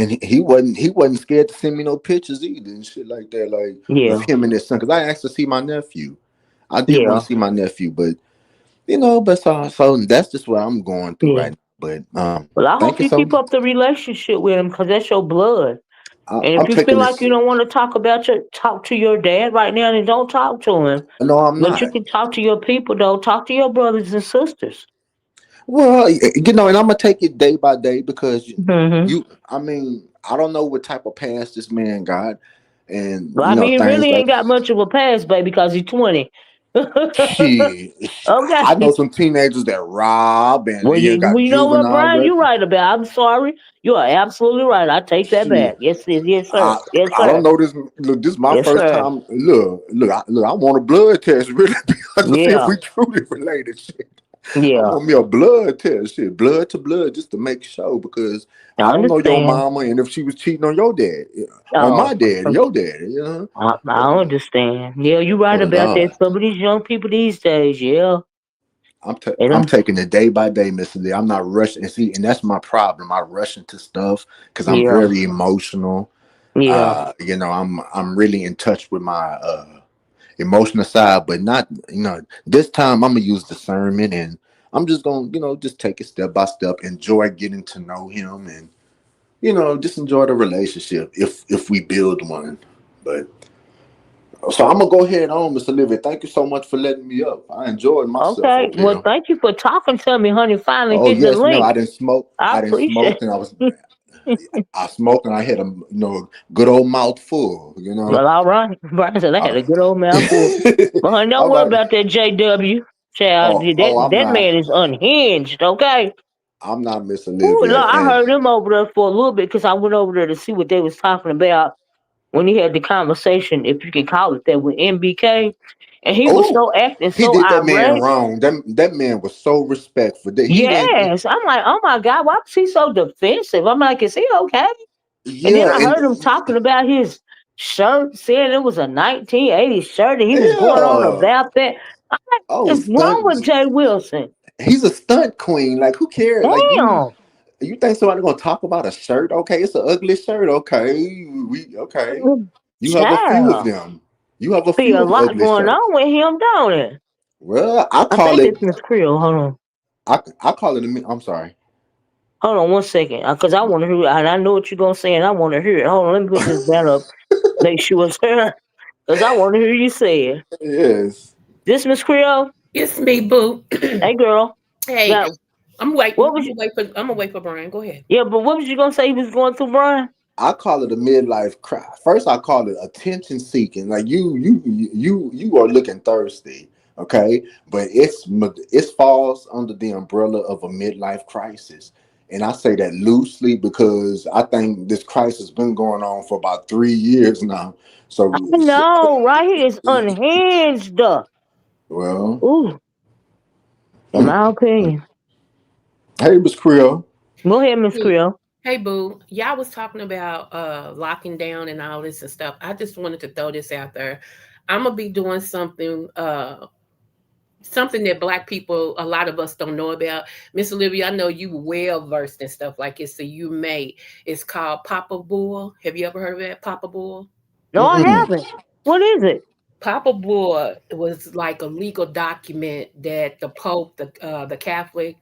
and he wasn't scared to send me no pictures either and shit like that, like of Yeah. him and his son. Because I asked to see my nephew. I did want Yeah. to see my nephew, but so that's just what I'm going through Yeah. right now. But Well, I thank hope you you so keep much. up the relationship with him because that's your blood. And I'm if you feel taking like this. you don't want to talk to your dad right now, then don't talk to him. No, I'm But you not. can talk to your people though. Talk to your brothers and sisters. Well, and I'm gonna take it day by day because Hmm. I mean, I don't know what type of past this man got, and Well, I mean, he things really like ain't got much of a past, baby, because he's 20. shit. I know Okay. some teenagers that rob and Well, got you know what, juvenile Brian? You're records. right about. I'm sorry. You are absolutely right. I take that back. Shit, Yes, yes, yes, sir. I Yes, I don't sir. know this. Look, this is my Yes, first sir. time. Look. I want a blood test really to see if Yeah, we truly related. Shit, I yeah. want me a blood test. Shit, blood to blood, just to make sure because I I don't know your understand. mama and if she was cheating on your dad, on Oh, my dad, your dad. I understand. Yeah, you're right Oh about that. Lord. Some of these young people these days, yeah, they I'm don't. taking it day by day, Mr. Lee. I'm not rushing. And that's my problem. I rush into stuff because I'm Yeah, very emotional. yeah, I'm really in touch with my emotional side, but not this time I'm gonna use discernment and I'm just gonna, just take it step by step, enjoy getting to know him, and just enjoy the relationship if we build one. But so I'm gonna go ahead on, Miss Olivia. Thank you so much for letting me up. I enjoyed myself Okay. up Well, here. thank you for talking to me, honey. Finally Oh hitting the yes, ma'am. link. I didn't smoke. I I didn't appreciate smoke, and I smoked, and I had a good old mouthful. Well, all right. Brian said I had Uh, a good old mouthful. But honey, don't I'm worry like, about that JW. Child, oh, I'm that not. man is unhinged, okay? I'm not Miss Ooh, Olivia, Lord, I and heard him over there for a little bit because I went over there to see what they was talking about when he had the conversation, if you can call it that, with MBK. And he was oh, so acting he so did that man irate. wrong. That man was so respectful. That he didn't. Yes. I'm like, oh my God, why was he so defensive? I'm like, is he okay? And then Yeah, I and heard him talking about his shirt, saying it was a 1980s shirt, and he was going on yeah. about that. I'm like, Oh, what's wrong stunt. with Jay Wilson? He's a stunt queen. Like, who cares? Like, you. Damn. You think somebody gonna talk about a shirt? Okay, it's an ugly shirt. Okay, we okay. You have a few of Child. them. You have a See few a of lot ugly going shirts. on with him, don't it? Well, I I call think it. it's Miss Creole. Hold on. I call it. I'm sorry. Hold on 1 second. Because I want to hear it. And I know what you're going to say, and I want to hear it. Hold on. Let me put this down up. Make sure it's her. Because I want to hear you say it. Yes. This Miss Creole? It's me, boo. Hey, girl. Hey, Now, I'm waiting. what was you? I'm gonna wait for Brian. Go ahead. Yeah, but what was you going to say he was going through, Brian? I call it a midlife cry. First, I call it attention seeking. Like you are looking thirsty, okay? But it falls under the umbrella of a midlife crisis, and I say that loosely because I think this crisis has been going on for about 3 years now. I So, know, right? He is unhinged. well, Ooh, in mm. my opinion. Hey, Miss Creole. Go ahead, Miss Hey, Creole. hey, boo. Y'all was talking about locking down and all this and stuff. I just wanted to throw this out there. I'm gonna be doing something that black people, a lot of us don't know about. Miss Olivia, I know you well versed in stuff like it, so you may. It's called Papa Bull. Have you ever heard of that, Papa Bull? No, I Mm-mm. haven't. What is it? Papa Bull was like a legal document that the Pope, the Catholic,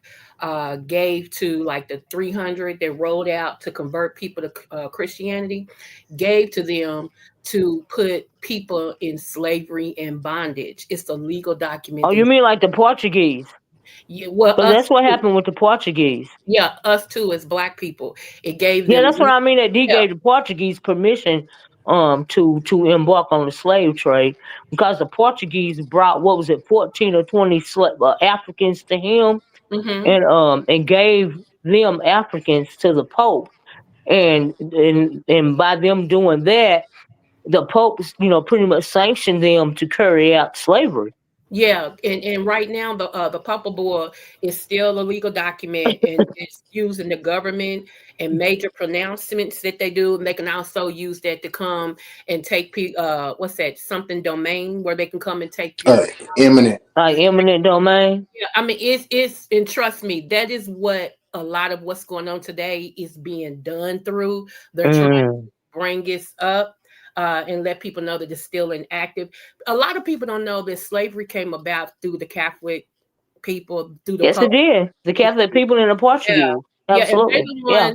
gave to like the 300 that rolled out to convert people to Christianity, gave to them to put people in slavery and bondage. It's a legal Oh, document you that, mean like the Portuguese? yeah, well, Because us that's what too. happened with the Portuguese. Yeah, us too as black people. It gave Yeah, them, that's what I mean. That he yeah, gave the Portuguese permission to embark on the slave trade because the Portuguese brought what was it 14 or 20 Africans to him hmm, and gave them Africans to the Pope and by them doing that the Pope pretty much sanctioned them to carry out slavery. yeah, and right now the Papa Board is still a legal document and it's used in the government and major pronouncements that they do. And they can also use that to come and take what's that, something domain where they can come and take Uh, your Eminent. Like eminent domain. yeah, I mean it's and trust me, that is what a lot of what's going on today is being done through. They're trying Mm. bring this up and let people know that it's still inactive. A lot of people don't know that slavery came about through the Catholic people, through the Yes, it Pope. did. The Catholic people and the Yeah, Portuguese. yeah, and Absolutely. Yeah.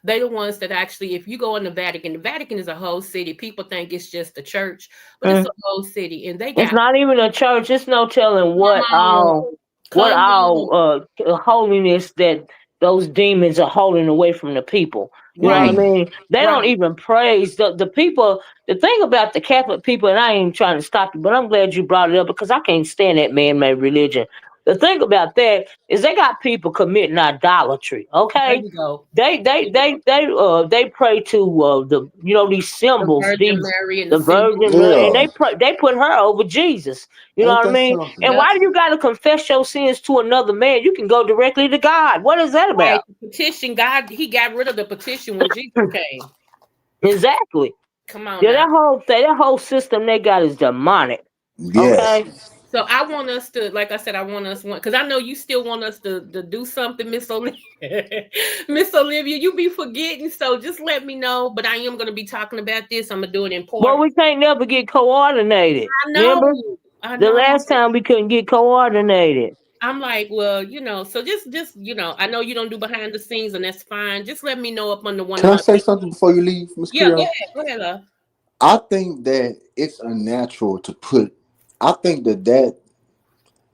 they the ones that actually, if you go in the Vatican is a whole city. People think it's just the church, but it's a Mm. whole city, and they It's got not even a church. It's no telling come on, what come on, all holiness that those demons are holding away from the people. You know what I right, Mm. mean? They don't right. even praise the people. The thing about the Catholic people, and I ain't trying to stop you, but I'm glad you brought it up because I can't stand that man-made religion. The thing about that is they got people committing idolatry. There Okay, you go. they pray to the these The symbols, Virgin these Mary and the the symbols. Virgin Mary, and Yeah. they put her over Jesus. You know Ain't what I that mean? something? And Yep. why do you got to confess your sins to another man? You can go directly to God. What is that Right. about? The petition, God, he got rid of the petition when Jesus came. Exactly. Come on Yeah, now. that whole system they got is demonic. Yes. Okay. So I want us to, like I said, I want us because I know you still want us to do something, Miss Olivia. Miss Olivia, you be forgetting, so just let me know. But I am gonna be talking about this. I'm gonna do it in Well, part. we can't never get coordinated. I Remember know, I the know. last time we couldn't get coordinated. I'm like, well, so just I know you don't do behind the scenes, and that's fine. Just let me know up under one of Can I my. say something before you leave, Miss Yeah, Creole? go ahead, love. I think that it's unnatural to put. I think that,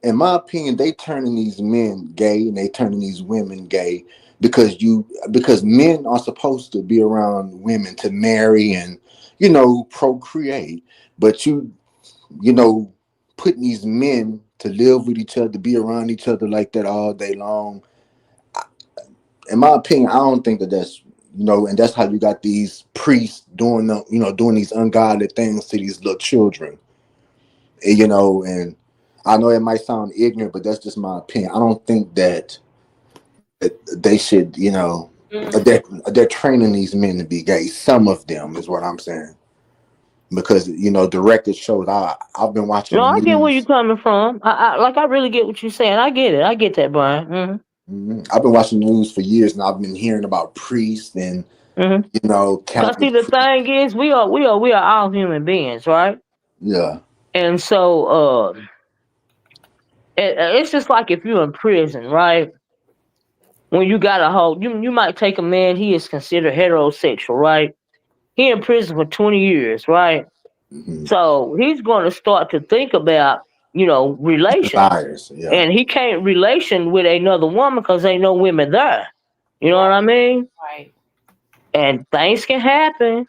in my opinion, they turning these men gay and they turning these women gay because men are supposed to be around women to marry and procreate, but you know putting these men to live with each other, be around each other like that all day long. In my opinion, I don't think and that's how you got these priests doing these ungodly things to these little children. And I know it might sound ignorant, but that's just my opinion. I don't think that they should, Mm. they're training these men to be gay. Some of them is what I'm saying, because the record shows. I've been watching No, the I get where you're news. coming from. I really get what you're saying. I get it. I get that, Brian. I've been watching the news for years, and I've been hearing about priests and Mm-hmm. Cause see, Catholic the priests. thing is, we are all human beings, right? Yeah. And so, it's just like if you're in prison, right? When you got a whole, you might take a man. He is considered heterosexual, right? He in prison for 20 years, right? Hmm. So he's going to start to think about, relation, Desires. Yeah. and he can't relation with another woman because ain't no women there. You know Right, what I mean? right. And things can happen,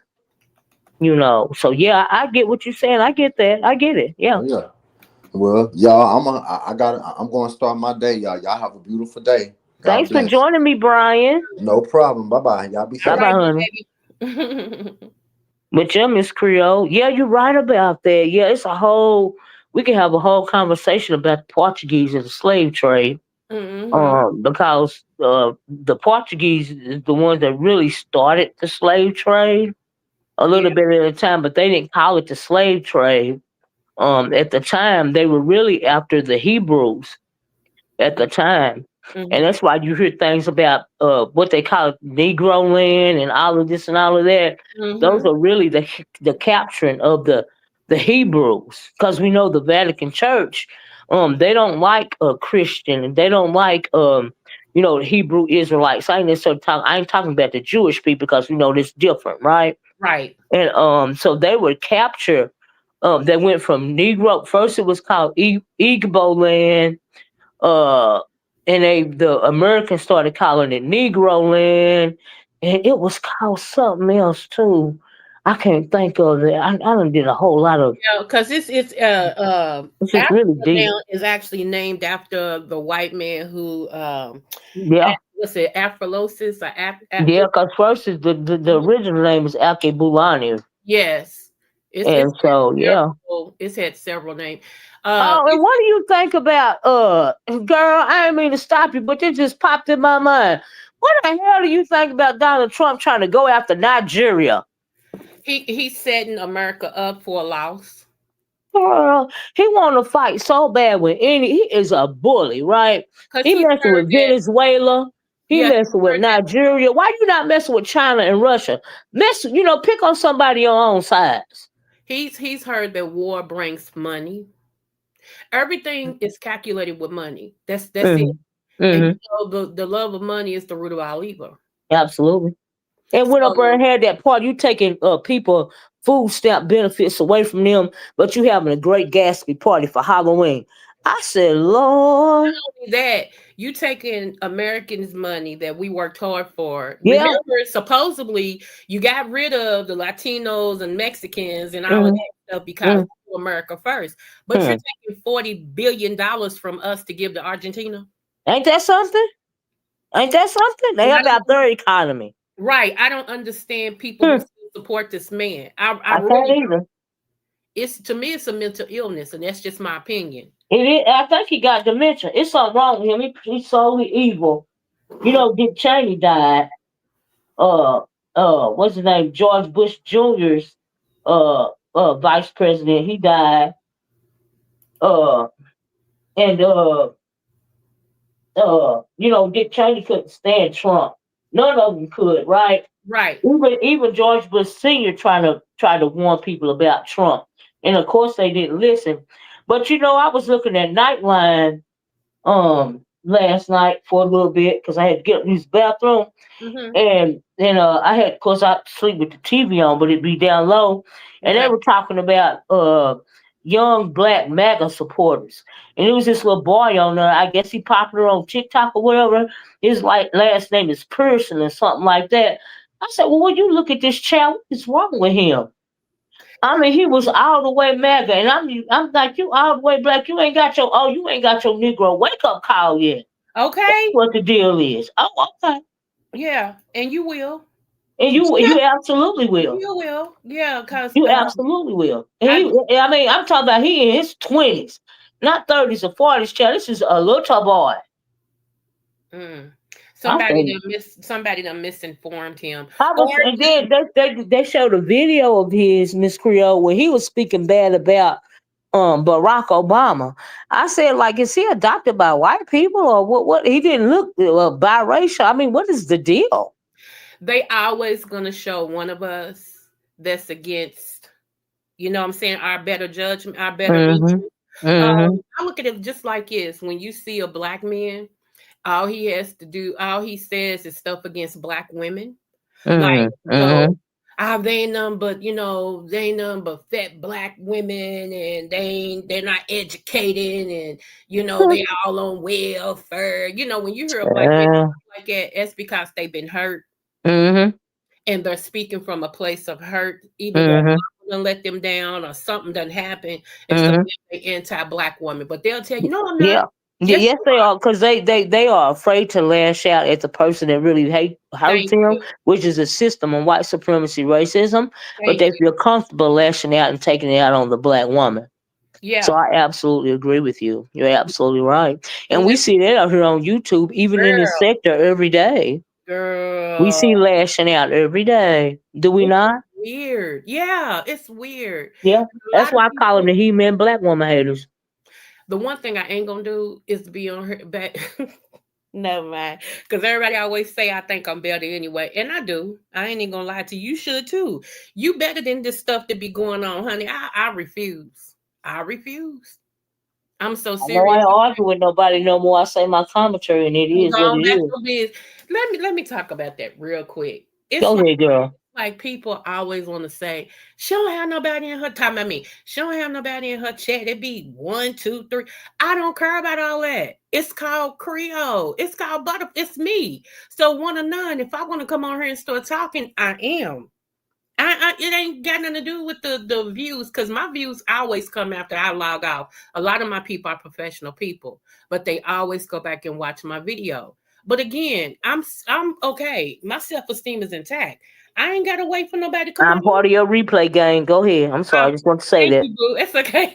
So yeah, I get what you're saying. I get that. I get it. Yeah. Oh yeah. Well, y'all, I'm going to start my day, y'all. Y'all have a beautiful day. God Thanks for bless. joining me, Brian. No problem. Bye bye. Y'all be All Bye safe. bye, right, honey. baby. But yeah, Miss Creole, yeah, you're right about that. Yeah, we can have a whole conversation about the Portuguese and the slave trade. Hmm. Because the Portuguese is the ones that really started the slave trade a little Yeah. bit at a time, but they didn't call it the slave trade. At the time, they were really after the Hebrews at the time. And Hmm. that's why you hear things about what they call Negro land and all of this and all of that. Those Hmm. are really the capturing of the Hebrews, because we know the Vatican Church, they don't like a Christian, and they don't like the Hebrew Israelites. I ain't talking about the Jewish people, because we know this different, right? Right. And so they would capture. They went from Negro. First, it was called Igbo land, uh, and the Americans started calling it Negro land, and it was called something else too. I can't think of it. I done did a whole lot of. Yeah, because it's It's just Africa really deep. now is actually named after the white man who Yeah, what's it, Afrolosis or yeah. Because first is the original name is Ake Bulani, yes. It's and so yeah. it's had several names. Oh, and It's what do you think about girl? I didn't mean to stop you, but it just popped in my mind. What the hell do you think about Donald Trump trying to go after Nigeria? he's setting America up for a loss. Girl, he want to fight so bad with any. He is a bully, right? Because He he's messing heard with that, Venezuela. He yeah, messing with heard that Nigeria. Why you not messing with China and Russia? Pick on somebody your own size. he's heard that war brings money. Everything is calculated with money. That's it. Hmm. And Hmm. the love of money is the root of all evil. Absolutely. And went up there So and had that party. You taking people food stamp benefits away from them, but you having a great Gatsby party for Halloween. I said, Lord, that you taking Americans' money that we worked hard for. yeah. Remember, supposedly you got rid of the Latinos and Mexicans and all of Hmm. that stuff because Hmm. we put America first. But you're Hmm. taking $40 billion from us to give to Argentina. Ain't that something? Ain't that something? They And I about don't, their economy. right. I don't understand people who Hmm. still support this man. I I can't really either. it's to me it's a mental illness, and that's just my opinion. I think he got dementia. It's something wrong with him. He's solely evil. Dick Cheney died. Uh, what's his name? George Bush Jr.'s vice president. He died. Uh, and Dick Cheney couldn't stand Trump. None of them could, right? Right. Even George Bush Sr. try to warn people about Trump, and of course they didn't listen. But I was looking at Nightline. last night for a little bit because I had to get up to use the bathroom. Mm-hmm. And then I had, of course, I sleep with the TV on, but it'd be down low. And they Okay. were talking about young black MAGA supporters. And it was this little boy on there. I guess he popular on TikTok or whatever. His like last name is Pearson or something like that. I said, well, when you look at this child, what's wrong with him? I mean, he was all the way MAGA, and I'm like, you all the way black. You ain't got your Negro wake up call yet. That's Okay. what the deal is. Oh, okay. Yeah, and you will. And you absolutely will. You will. Yeah, because You absolutely will. And I I mean, I'm talking about he in his 20s, not 30s or 40s. Child, this is a little boy. mm, I think somebody done misinformed him. I Or was, and then they showed a video of his Miss Creole where he was speaking bad about Barack Obama. I said, like, is he adopted by white people or what? He didn't look biracial. I mean, what is the deal? they always gonna show one of us that's against, you know what I'm saying, our better judgment, our better Mm-hmm. interest. Mm-hmm. I look at it just like this. When you see a black man, all he has to do, all he says is stuff against black women. Like, Mm-hmm. they ain't nothing but, they ain't nothing but fat black women, and they're not educated, and they all on welfare. When you hear a black man Mm-hmm. like that, that's because they've been hurt, Mm-hmm. and they're speaking from a place of hurt. Either their Mm-hmm. mama done let them down, or something done happened, and so Mm-hmm. they're anti-black woman. But they'll tell you, no, I'm not. Yeah. Yes, Yes, you they are. are, because they are afraid to lash out at the person that really hurts Thank them, you. which is a system of white supremacy racism. But Thank they you. feel comfortable lashing out and taking it out on the black woman. So Yeah. I absolutely agree with you. You're absolutely right, and And we this see that out here on YouTube, even in this girl, sector, every day. We girl. see lashing out every day. Do we It's not? weird. Yeah, it's weird. Yeah. A That's lot of why I call them people. the He-Man black woman haters. The one thing I ain't gonna do is to be on her back. Never mind. Because everybody always say I think I'm better anyway. And I do. I ain't even gonna lie to you. You should too. You better than this stuff that be going on, honey. I refuse. I refuse. I'm so I know I serious. ain't arguing with nobody no more. I say my commentary, and it I'm is what going it back is. to biz. Let me talk about that real quick. It's Go ahead, girl. like people always want to say, she don't have nobody in her time about me. She don't have nobody in her chat. It be 1, 2, 3. I don't care about all that. It's called Creole. It's called butter. It's me. So one of none. If I want to come on here and start talking, I am. It ain't got nothing to do with the views, because my views always come after I log off. A lot of my people are professional people, but they always go back and watch my video. But again, I'm okay. My self esteem is intact. I ain't gotta wait for nobody to come I'm on. part of your replay game. Go ahead. I'm sorry. I just want to say Thank that. you, boo. It's okay.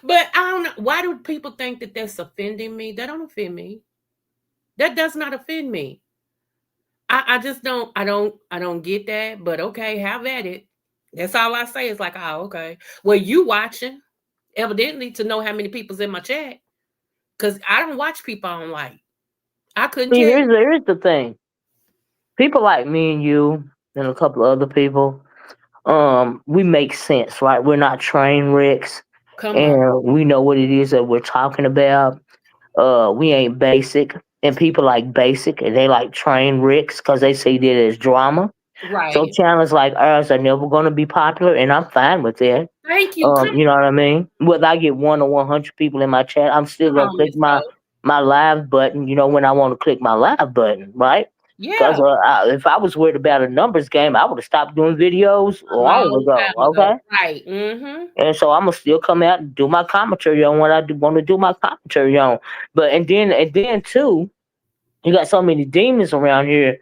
But I don't know. Why do people think that that's offending me? That don't offend me. That does not offend me. I just don't. I don't get that. But okay, have at it. That's all I say. Is like, oh, okay. Well, you watching evidently to know how many people's in my chat, because I don't watch people I don't like. I couldn't See, tell you. here's the thing. People like me and you and a couple of other people, we make sense, right? We're not train wrecks, Come on, and we know what it is that we're talking about. We ain't basic, and people like basic, and they like train wrecks because they see that as drama. So right? channels like ours are never going to be popular, and I'm fine with that. Thank you. Come You know what I mean? Whether I get 1 or 100 people in my chat, I'm still gonna on, click Miss my O. live button. You know when I want to click my live button, right? Because Yeah, if I was worried about a numbers game, I would have stopped doing videos a long long ago. time ago. Okay, Right. Mm-hmm. and so I'm gonna still come out and do my commentary on what I do, want to do my commentary on. But and then too, you got so many demons around here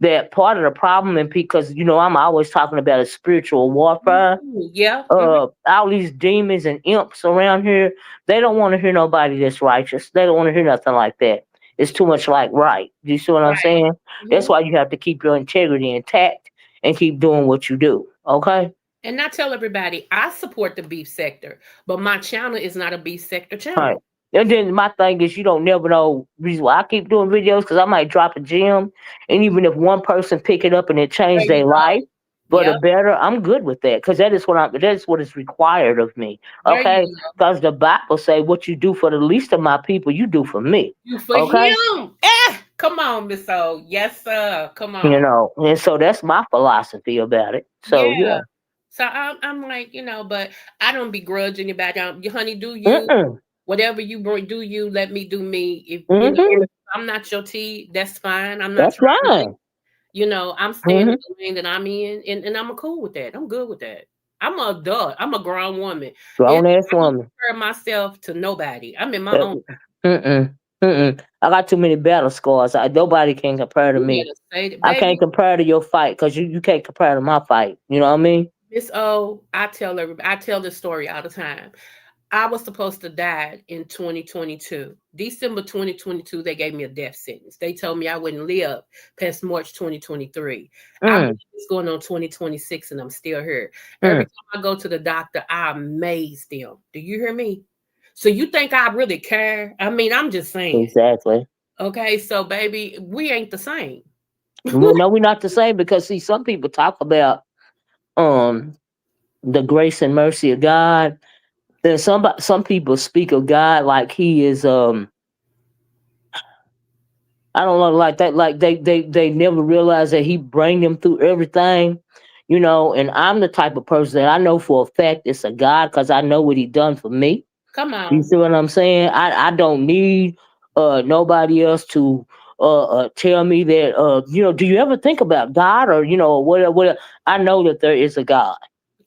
that part of the problem, and because I'm always talking about a spiritual warfare. Yeah. Mm-hmm. All these demons and imps around here, they don't want to hear nobody that's righteous. They don't want to hear nothing like that. It's too much like right. Do you see what I'm Right. saying? That's Mm-hmm. why you have to keep your integrity intact and keep doing what you do. Okay? And I tell everybody I support the beef sector, but my channel is not a beef sector All right. channel. And then my thing is, you don't never know reason why I keep doing videos because I might drop a gem, and even if one person pick it up and it There changed you their life, go. For the Yep. better, I'm good with that because that is what is required of me. There you Okay, go. because the Bible say what you do for the least of my people, you do for me. You for Okay, him. Come on, Miss O. Yes, sir. Come you on. know, and so that's my philosophy about it. Yeah. So yeah, So I'm like, but I don't begrudge anybody. Honey, do you. mm-mm, Whatever you bring, do you. Let me do me. If, mm-hmm, I'm not your tea, that's fine. I'm not that's trying to, fine. I'm staying in Mm-hmm. the lane that I'm in, and I'm cool with that. I'm good with that. I'm a adult. I'm a grown woman. Grown ass I don't woman. compare myself to nobody. I'm in my Uh, own. Mm-mm, mm-mm. I got too many battle scars. Nobody can compare to You me. better say that, I can't baby. compare to your fight because you can't compare to my fight. You know what I mean? Miss O, I tell everybody, I tell this story all the time. I was supposed to die in 2022. December 2022, they gave me a death sentence. They told me I wouldn't live past March 2023. I believe Mm, it's going on 2026 and I'm still here. Every mm. time I go to the doctor, I amaze them. Do you hear me? So you think I really care? I mean, I'm just saying. Exactly. Okay, so baby, we ain't the same. Well, no, we're not the same because see, some people talk about um the grace and mercy of God. Then some people speak of God like He is I don't know, like that, like they never realize that He bring them through everything, you know. And I'm the type of person that I know for a fact it's a God because I know what He done for me. Come You on. see what I'm saying? I don't need nobody else to tell me that do you ever think about God or whatever. I know that there is a God.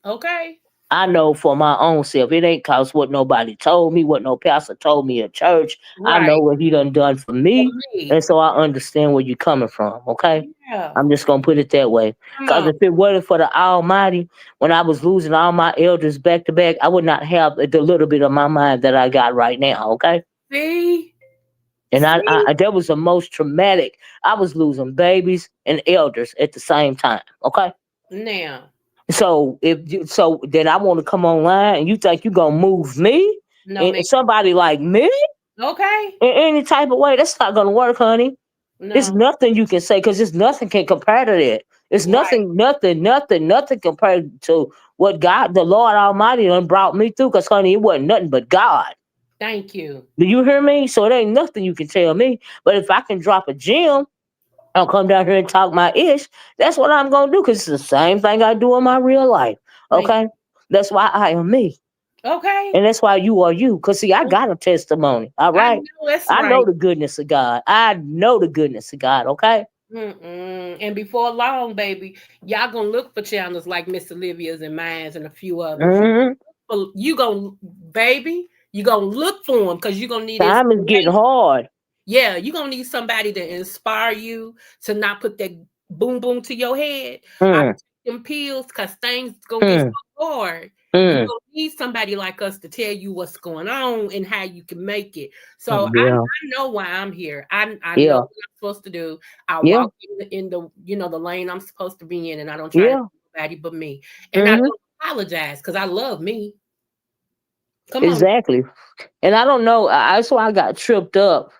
Okay. I know for my own self. It ain't cause what nobody told me, what no pastor told me at church. I know Right. what he done for For me, me. and so I understand where you're coming from. Okay, Yeah. I'm just gonna put it that way. Come Cause on. if it wasn't for the Almighty, when I was losing all my elders back to back, I would not have the little bit of my mind that I got right now. Okay, See? and See? that was the most traumatic. I was losing babies and elders at the same time. Okay. Now. So so then I want to come online and you think you gonna move me No, and man. somebody like me Okay. in any type of way? That's not gonna work, honey. It's No. nothing you can say because it's nothing can compare to that. It's Right. nothing compared to what God, the Lord Almighty, done brought me through. Because honey, it wasn't nothing but God. Thank you. Do you hear me? So it ain't nothing you can tell me. But if I can drop a gem, I'll come down here and talk my ish. That's what I'm gonna do because it's the same thing I do in my real life. Thank Okay, that's why I am me. you. Okay. And that's why you are you. Because, see, I got a testimony. All I right. know that's I know right. the goodness of God. I know the goodness of God. Okay. Mm-mm. And before long, baby, y'all gonna look for channels like Miss Olivia's and mine's and a few others. Hmm. You gonna, baby, you gonna look for them because you're gonna need Time is getting inspiration. hard. Yeah, you're gonna need somebody to inspire you to not put that boom boom to your head. I Mm, take them pills because things gonna get so mm, hard. You mm. gonna need somebody like us to tell you what's going on and how you can make it. So I Yeah. know why I'm here. I know Yeah. what I'm supposed to do. I Yeah. walk in the the lane I'm supposed to be in, and I don't try to Yeah. be nobody but me. And I Hmm. don't apologize because I love me. Come on. Exactly. And I don't know. That's why I got tripped up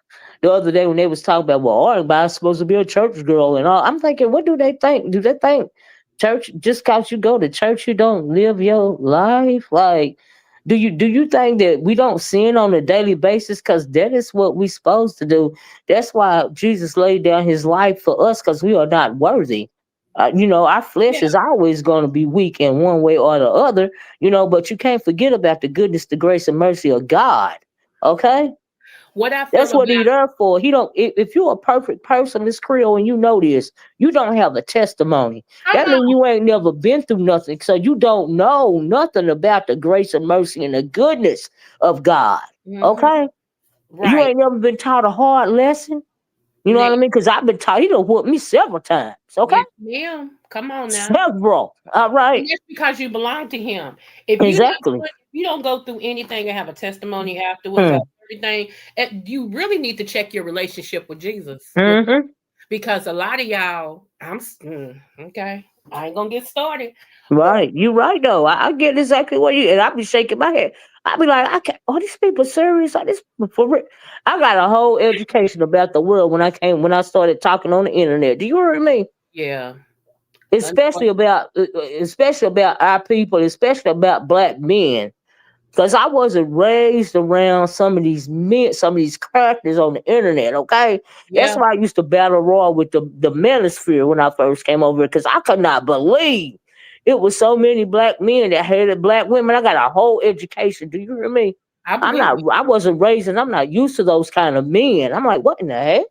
the other day when they was talking about, well, everybody's supposed to be a church girl and all. I'm thinking, what do they think? Do they think church just cause you go to church, you don't live your life? Like, do you think that we don't sin on a daily basis? Because that is what we supposed to do. That's why Jesus laid down his life for us, because we are not worthy. Our flesh Yeah. is always going to be weak in one way or the other, but you can't forget about the goodness, the grace, and mercy of God. Okay, What I feel that's about what He there for. He don't. If you're a perfect person, Miss Creole, and you know this, you don't have a testimony. come That means on. you ain't never been through nothing, so you don't know nothing about the grace and mercy and the goodness of God. Hmm. Okay, you Right. ain't never been taught a hard lesson. You know Now, what I mean? Because I've been taught. He done whooped me several times. Okay, yes, ma'am. Come on now. several. All And right, that's because you belong to him. If you not exactly. if you don't go through anything and have a testimony afterwards of Mm. everything, you really need to check your relationship with Jesus. Hmm. Because a lot of y'all, okay. I ain't gonna get started. But Right, you right though. I get exactly what you and I be shaking my head. I be like, I can't. Are these people serious? Are these people for real? I got a whole education about the world when I started talking on the internet. Do you hear me? yeah, especially about our people, especially about black men. Because I wasn't raised around some of these men, some of these characters on the internet, okay? That's Yeah, why I used to battle royal with the manosphere when I first came over, because I could not believe it was so many black men that hated black women. I got a whole education. Do you hear me? I'm good. I wasn't raised and I'm not used to those kind of men. I'm like, what in the heck?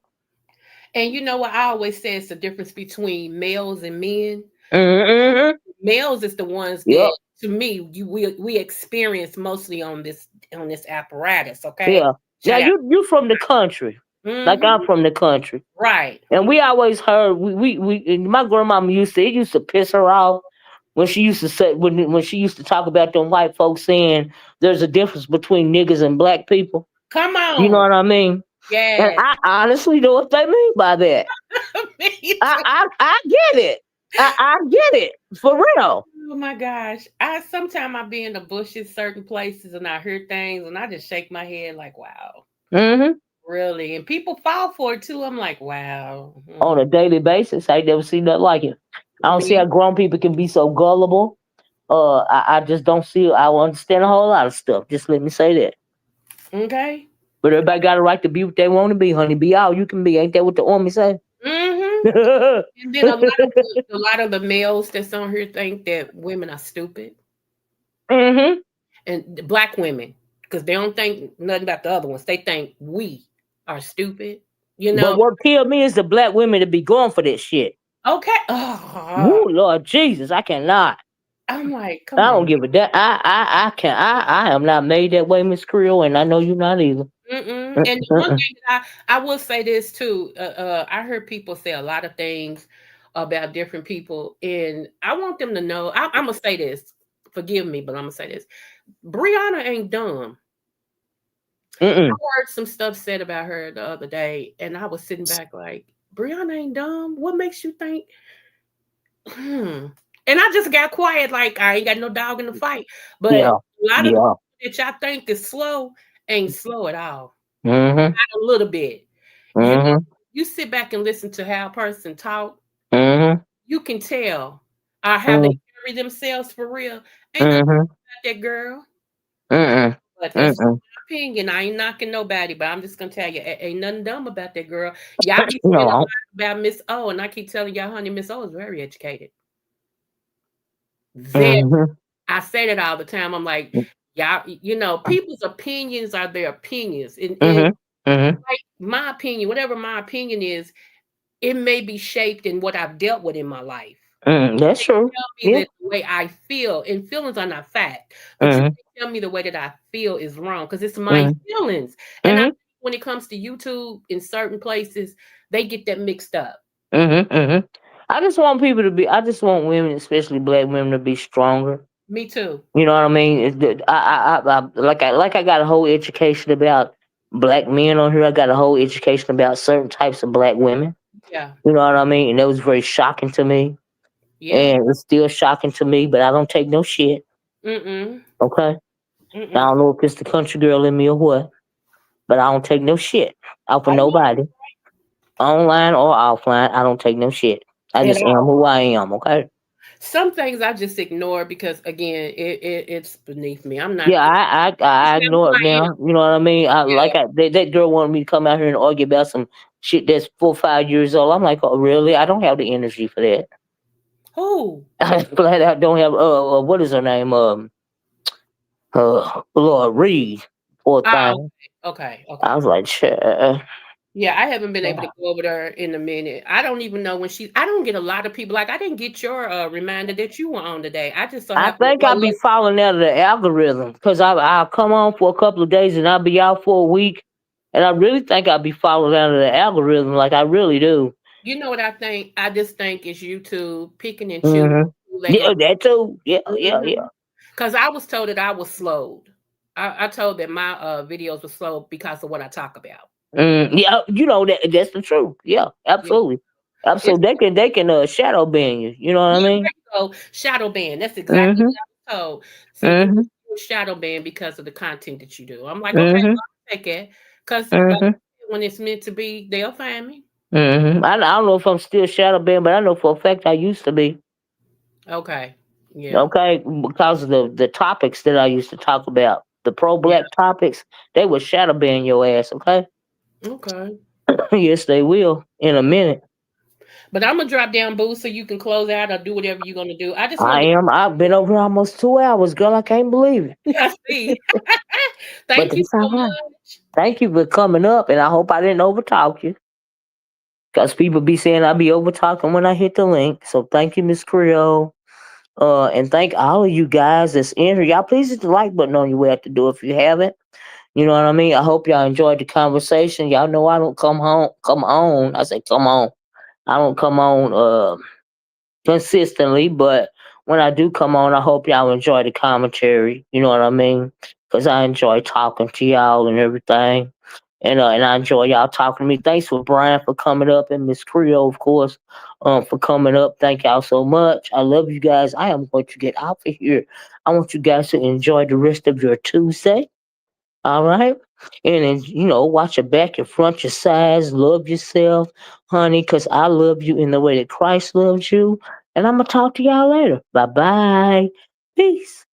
And you know what I always say it's the difference between males and men. Mm-hmm. Males is the ones Yep. that to me we experience mostly on this apparatus. Okay, Yeah. Now shout out. you from the country. Like I'm Hmm. from the country. Right. And we always heard and my grandmama used to piss her off when she used to say when she used to talk about them white folks saying there's a difference between niggas and black people. Come You know on. what I mean? And Yeah. I honestly know what they mean by that. Me too. I get it. I get it. For real. Oh my gosh. I sometimes I be in the bushes certain places and I hear things and I just shake my head like, wow, Hmm. really? And people fall for it too. I'm like, wow. On a daily basis. I ain't never seen nothing like it. I don't see Me. how grown people can be so gullible. I just don't see. I don't understand a whole lot of stuff. Just let me say that. Okay. But everybody got a right to be what they want to be, honey. Be all you can be. Ain't that what the army say? Hmm. Hmm. And then a lot of the males that's on here think that women are stupid and the black women because they don't think nothing about the other ones. They think we are stupid. You But know. what killed me is the black women to be going for this shit. Okay. Oh, Woo, Lord Jesus, I cannot. I'm like, come I on. don't give a damn. I can't. I am not made that way, Miss Creole, and I know you're not either. Mm-mm. And one Mm-mm. thing that I will say this too. I heard people say a lot of things about different people, and I want them to know. I'm gonna say this. Forgive me, but I'm gonna say this. Brianna ain't dumb. I Mm-mm. heard some stuff said about her the other day, and I was sitting back like, Brianna ain't dumb. What makes you think? Hmm. And I just got quiet, like I ain't got no dog in the fight. But Yeah. a lot of the Yeah. people that y'all think is slow ain't slow at all. Mm-hmm. Not a little bit. You Mm-hmm. you sit back and listen to how a person talk, Mm-hmm. you can tell how they Mm-hmm. carry themselves for real. Ain't nothing Mm-hmm. about that girl. Mm-mm. But that's Mm-mm. my opinion. I ain't knocking nobody, but I'm just gonna tell you, ain't nothing dumb about that girl. Y'all be saying a No. lot about Miss O, and I keep telling y'all, honey, Miss O is very educated. Very. Mm-hmm. I say that all the time. I'm like, y'all, people's opinions are their opinions. And Mm-hmm. Mm-hmm. like my opinion, whatever my opinion is, it may be shaped in what I've dealt with in my life. Mm-hmm. That's true. Tell me Yeah. that the way I feel, and feelings are not fact, but you Mm-hmm. can tell me the way that I feel is wrong because it's my Mm-hmm. feelings. And I Mm-hmm. think when it comes to YouTube in certain places, they get that mixed up. Mm-hmm. Mm-hmm. I just want people to be. I just want women, especially black women, to be stronger. Me too. You know what I mean? Like I got a whole education about black men on here. I got a whole education about certain types of black women. Yeah. You know what I mean? And that was very shocking to me, Yeah. and it's still shocking to me. But I don't take no shit. Mm-mm. Okay, I Mm-mm. don't know if it's the country girl in me or what, but I don't take no shit out for I know nobody, online or offline. I don't take no shit. I at just am all. who I am. Okay. Some things I just ignore because again, it's beneath me. I'm not Yeah, I who ignore it I am. now. You know what I mean? Yeah. That girl wanted me to come out here and argue about some shit that's 4 or 5 years old. I'm like, oh really? I don't have the energy for that. Who? I flat out don't have. What is her name? Lord Reed. Poor Oh, thing. okay. I Okay. was like, sure. Yeah, I haven't been able to go over there in a minute. I don't even know when I don't get a lot of people. Like, I didn't get your reminder that you were on today. I just so I happened to think go I'll be look. falling out of the algorithm because I'll come on for a couple of days and I'll be out for a week, and I really think I'll be falling out of the algorithm. Like I really do. You know what I think? I just think it's YouTube picking and choosing Hmm. who they Yeah, gonna. that too. Yeah, yeah, yeah. Because I was told that I was slowed. I told that my videos were slowed because of what I talk about. Yeah, you know that's the truth. Yeah, Yeah, absolutely, it's absolutely. They can shadow ban you. You know what I yeah. mean? There you go. Shadow ban. That's exactly Mhm, what I was told. See, mhm, you're shadow ban because of the content that you do. I'm like, okay, mhm, well, I'll take it. Because mhm, when it's meant to be, they'll find me. mhm. I don't know if I'm still shadow banned, but I know for a fact I used to be. Okay. Yeah. Okay, because of the topics that I used to talk about, the pro Yeah. black topics, they will shadow ban your ass. Okay, Okay. yes, they will in a minute. But I'm gonna drop down, boo, so you can close out or do whatever you're gonna do. I just I wanted am. I've been over here almost 2 hours, girl. I can't believe it. to I see. But Thank you that's all so right. much. Thank you for coming up, and I hope I didn't overtalk you. Because people be saying I be over talking when I hit the link. So thank you, Miss Creole. And thank all of you guys that's in here. Y'all please hit the like button on your way out the door if you haven't. You know what I mean? I hope y'all enjoyed the conversation. Y'all know I don't come on. I say come on. I don't come on consistently, but when I do come on, I hope y'all enjoy the commentary. You know what I mean? Because I enjoy talking to y'all and everything. And I enjoy y'all talking to me. Thanks for Brian for coming up and Miss Creole, of course, for coming up. Thank y'all so much. I love you guys. I am going to get out of here. I want you guys to enjoy the rest of your Tuesday. All right. And then, watch your back, your front, your sides. Love yourself, honey, because I love you in the way that Christ loves you. And I'm going to talk to y'all later. Bye bye. Peace.